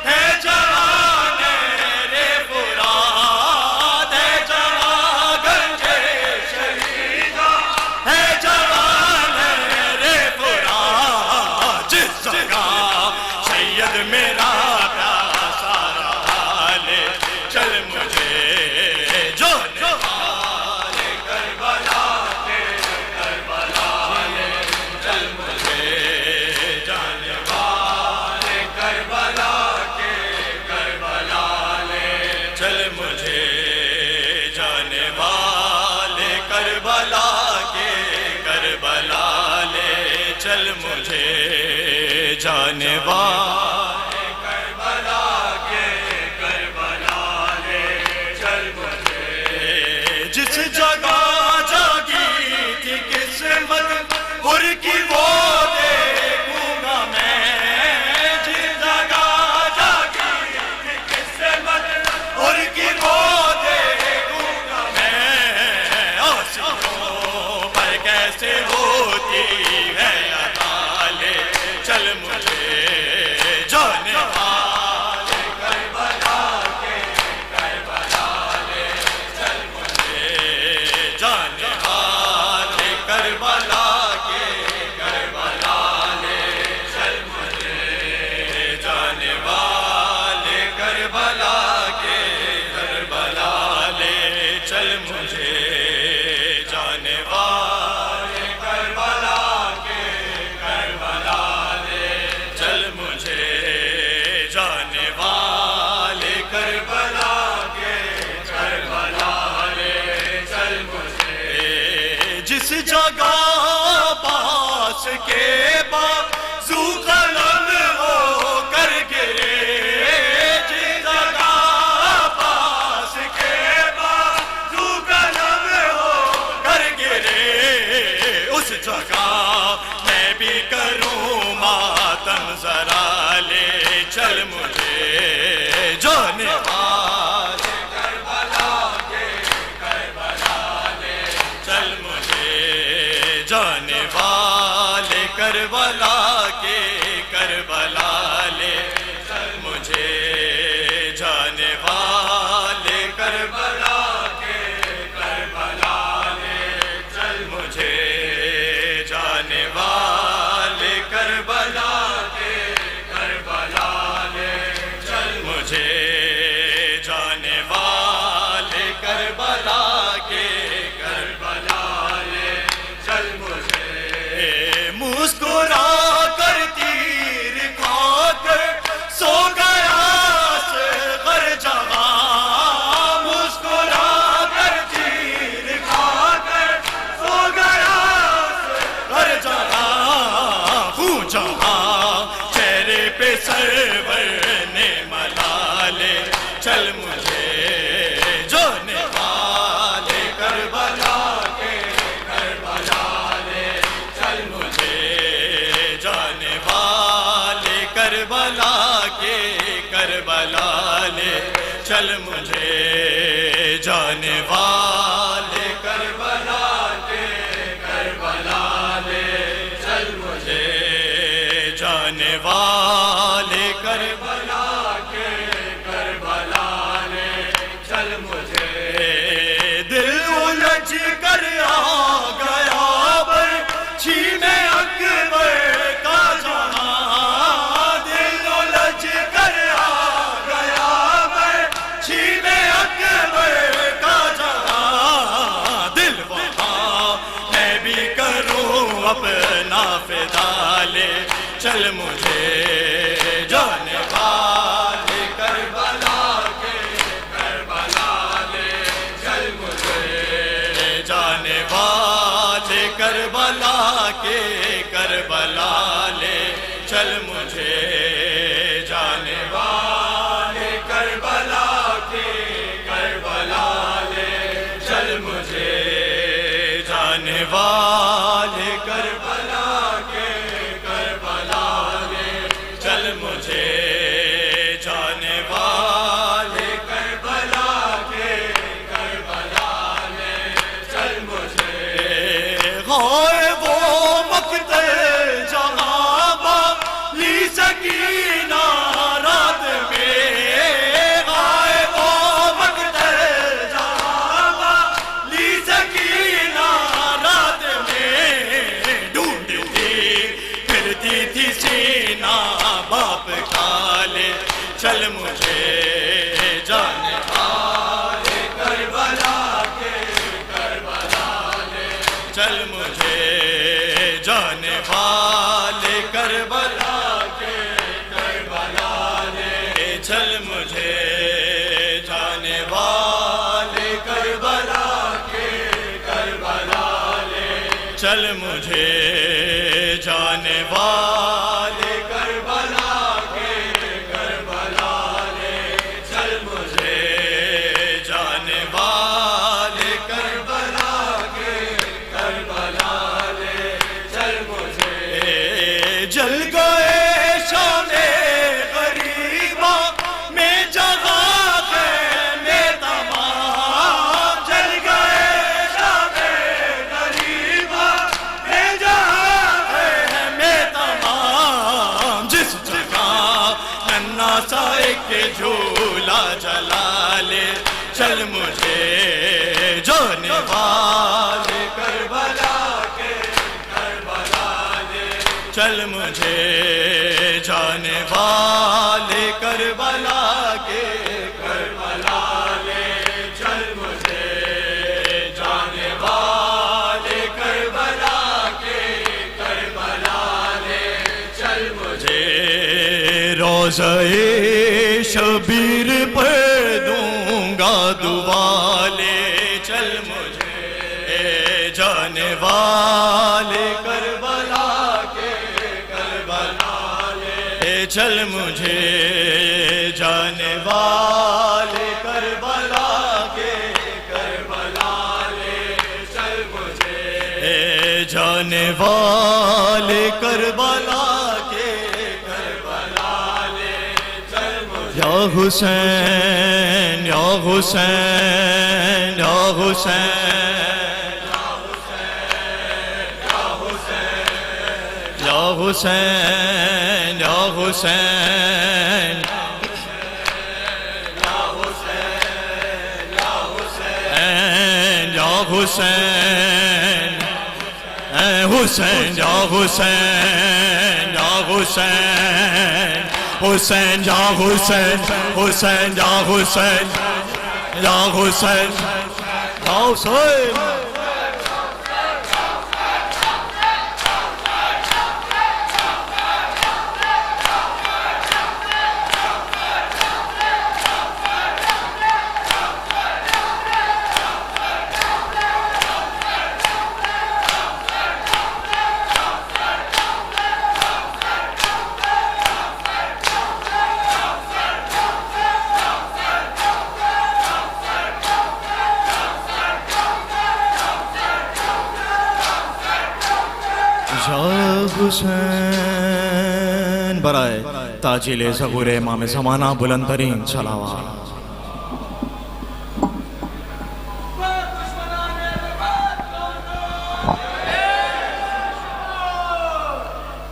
ہے جہاں نہرِ فرات ہے جہاں گنجے شہیدہ ہے جہاں نہرِ فرات جس جگہ سید میرا پیاسا رہا لے چل مجھے جانے والے کربلا کے کربلا لے چل مجھے جانے والے کربلا کے کربلا لے چل مجھے جانے والے کربلا کے کربلا لے چل مجھے جانے والے کربلا کے کربلا لے چل مجھے جس جگہ جاگی تھی قسمت حر کی وہ دیکھوں گا میں جس جگہ جاگی تھی قسمت حر کی وہ دیکھوں گا میں آسمانوں پر کیسے ہوتی ہے عدالے چل مجھے جانے والے کربلا کے کربلا لے چل مجھے جانے والے کربلا کے کربلا لے چل مجھے جانے والے کربلا کے کربلا لے چل مجھے جانے والے کربلا کے کربلا لے ذرا لے چل مجھے جانے والے کربلا کے کربلا لے چل مجھے جانے والے کربلا کے کربلا لے چل مجھے جانے والے کربلا کے کربلا لے چل مجھے جانے والے کربلا کے کربلا لے چل مجھے جانے والے کربلا کے کربلا لے چل مجھے مسکرا کر تیر کھا کر سو گیا صغر جہاں مسکرا کر تیر کھا کر سو گیا صغر جہاں خوں جہاں چہرے پہ سرور نے ملالے چل مجھے جانے والے کربلا کے کربلا لے چل مجھے جانے والے کربلا کے کربلا لے چل مجھے جانے والے کربلا کے کربلا لے چل مجھے جانے والے کربلا کے کربلا لے چل مجھے دل الجھ کر آ گیا برچھی میں اکبر کا جہاں دل الجھ کر آ گیا برچھی میں اکبر کا جہاں دل وہاں میں بھی کروں اپنا فدا لے چل مجھے جانے والے کربلا کے کربلا لے چل مجھے جانے والے کربلا کے کربلا لے چل مجھے جانے والے کربلا کے کربلا لے چل مجھے جانے والے کربلا کے کربلا لے چل مجھے جانے والے کربلا کے کربلا لے چل مجھے غائب وہ مقتل جہاں والی سکینہ رات میں غائب وہ مقتل جہاں والی سکینہ رات میں ڈھونڈتی پھرتی تھی سینہ باپ کا لے چل مجھے جانے والے کربلا کے کربلا لے چل مجھے جانے والے کربلا کے کربلا لے چل مجھے جانے والے کربلا کے کربلا لے چل مجھے جانے والے کربلا کے کربلا لے چل مجھے جانے والے کربلا کے کربلا لے چل مجھے جل گئے شام غریبا میں جگہ ہے میں تمام جل گئے شام غریبا میں جگہ ہے میں تمام جس جگہ ننا سا ایک جھولا جلا لے چل مجھے جانے والے کربلا کے کربلا لے چل مجھے جانے والے کربلا کے کربلا لے چل مجھے جانے والے کربلا کے کربلا لے چل مجھے روضہ شبیر پر دوں گا دعا لے چل مجھے جانے والے کربلا کے کربلا لے چل مجھے جانے والے کربلا کے کربلا لے چل مجھے جانے والے کربلا کے کربلا یا حسین یا حسین یا حسین یا حسین یا حسین یا حسین حسین یا حسین یا حسین حسین یا حسین حسین یا حسین یا حسین یا حسین حسین برائے تاجیل ظہور امام زمانہ بلند ترین صلوات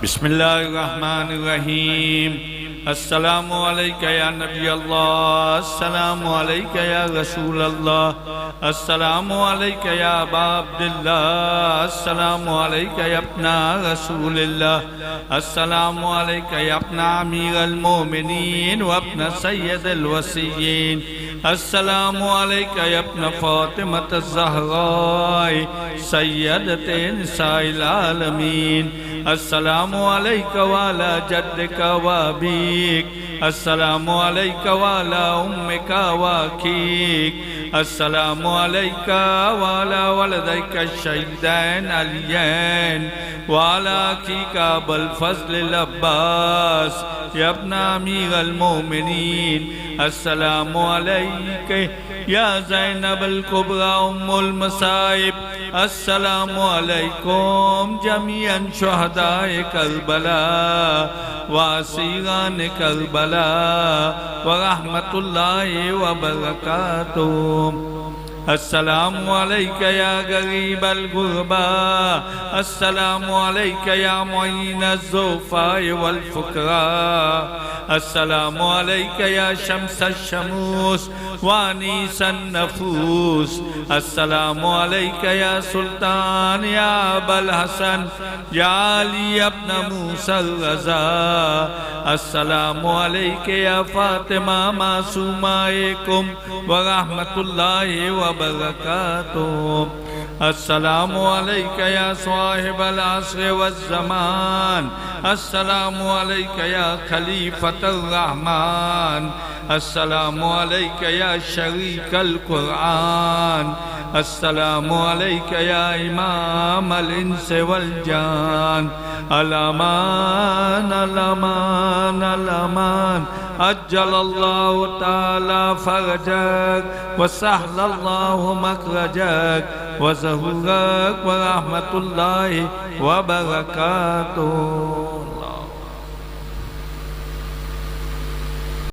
بسم اللہ الرحمن الرحیم السلام علیکہ یا نبی اللہ السلام علیکہ یا رسول اللہ السلام علیکہ یا ابا عبداللہ السلام علیکہ یا ابن رسول اللہ السلام علیکہ یا ابن امیر المومنین و ابن سید الوسیین السلام علیکہ یا ابن فاطمة الزہراء سیدت نساء العالمین السلام علیکہ وعلا جدک وابیک السلام علیکہ وعلا امک واکیک السلام علیکہ وعلا ولدیک الشہیدین علیین وعلا اخیک ابو الفضل العباس یا ابن امیر المومنین السلام علیکہ یا زینب الکبریٰ ام المصائب السلام علیکم جمیعاً شہداء کربلا واسیران کربلا ورحمت اللہ وبرکاتہ السلام علیکہ یا غریب الغرباء السلام علیکہ یا معین الضعفاء والفقراء السلام علیکہ یا شمس الشموس وانیس النفوس السلام علیکہ یا سلطان یا ابا الحسن یا علی ابن موسیٰ الرضا السلام علیکہ یا فاطمہ معصومائکم ورحمت اللہ وبرکاتہ السلام علیکہ یا صاحب العصر والزمان السلام علیکہ یا خلیفۃ الرحمن السلام علیکہ یا شریک القرآن السلام علیکہ یا امام الانس والجان الامان الامان الامان اجل اللہ تعالی فرجک وسہل اللہ مخرجک وظہورک ورحمت اللہ وبرکاتہ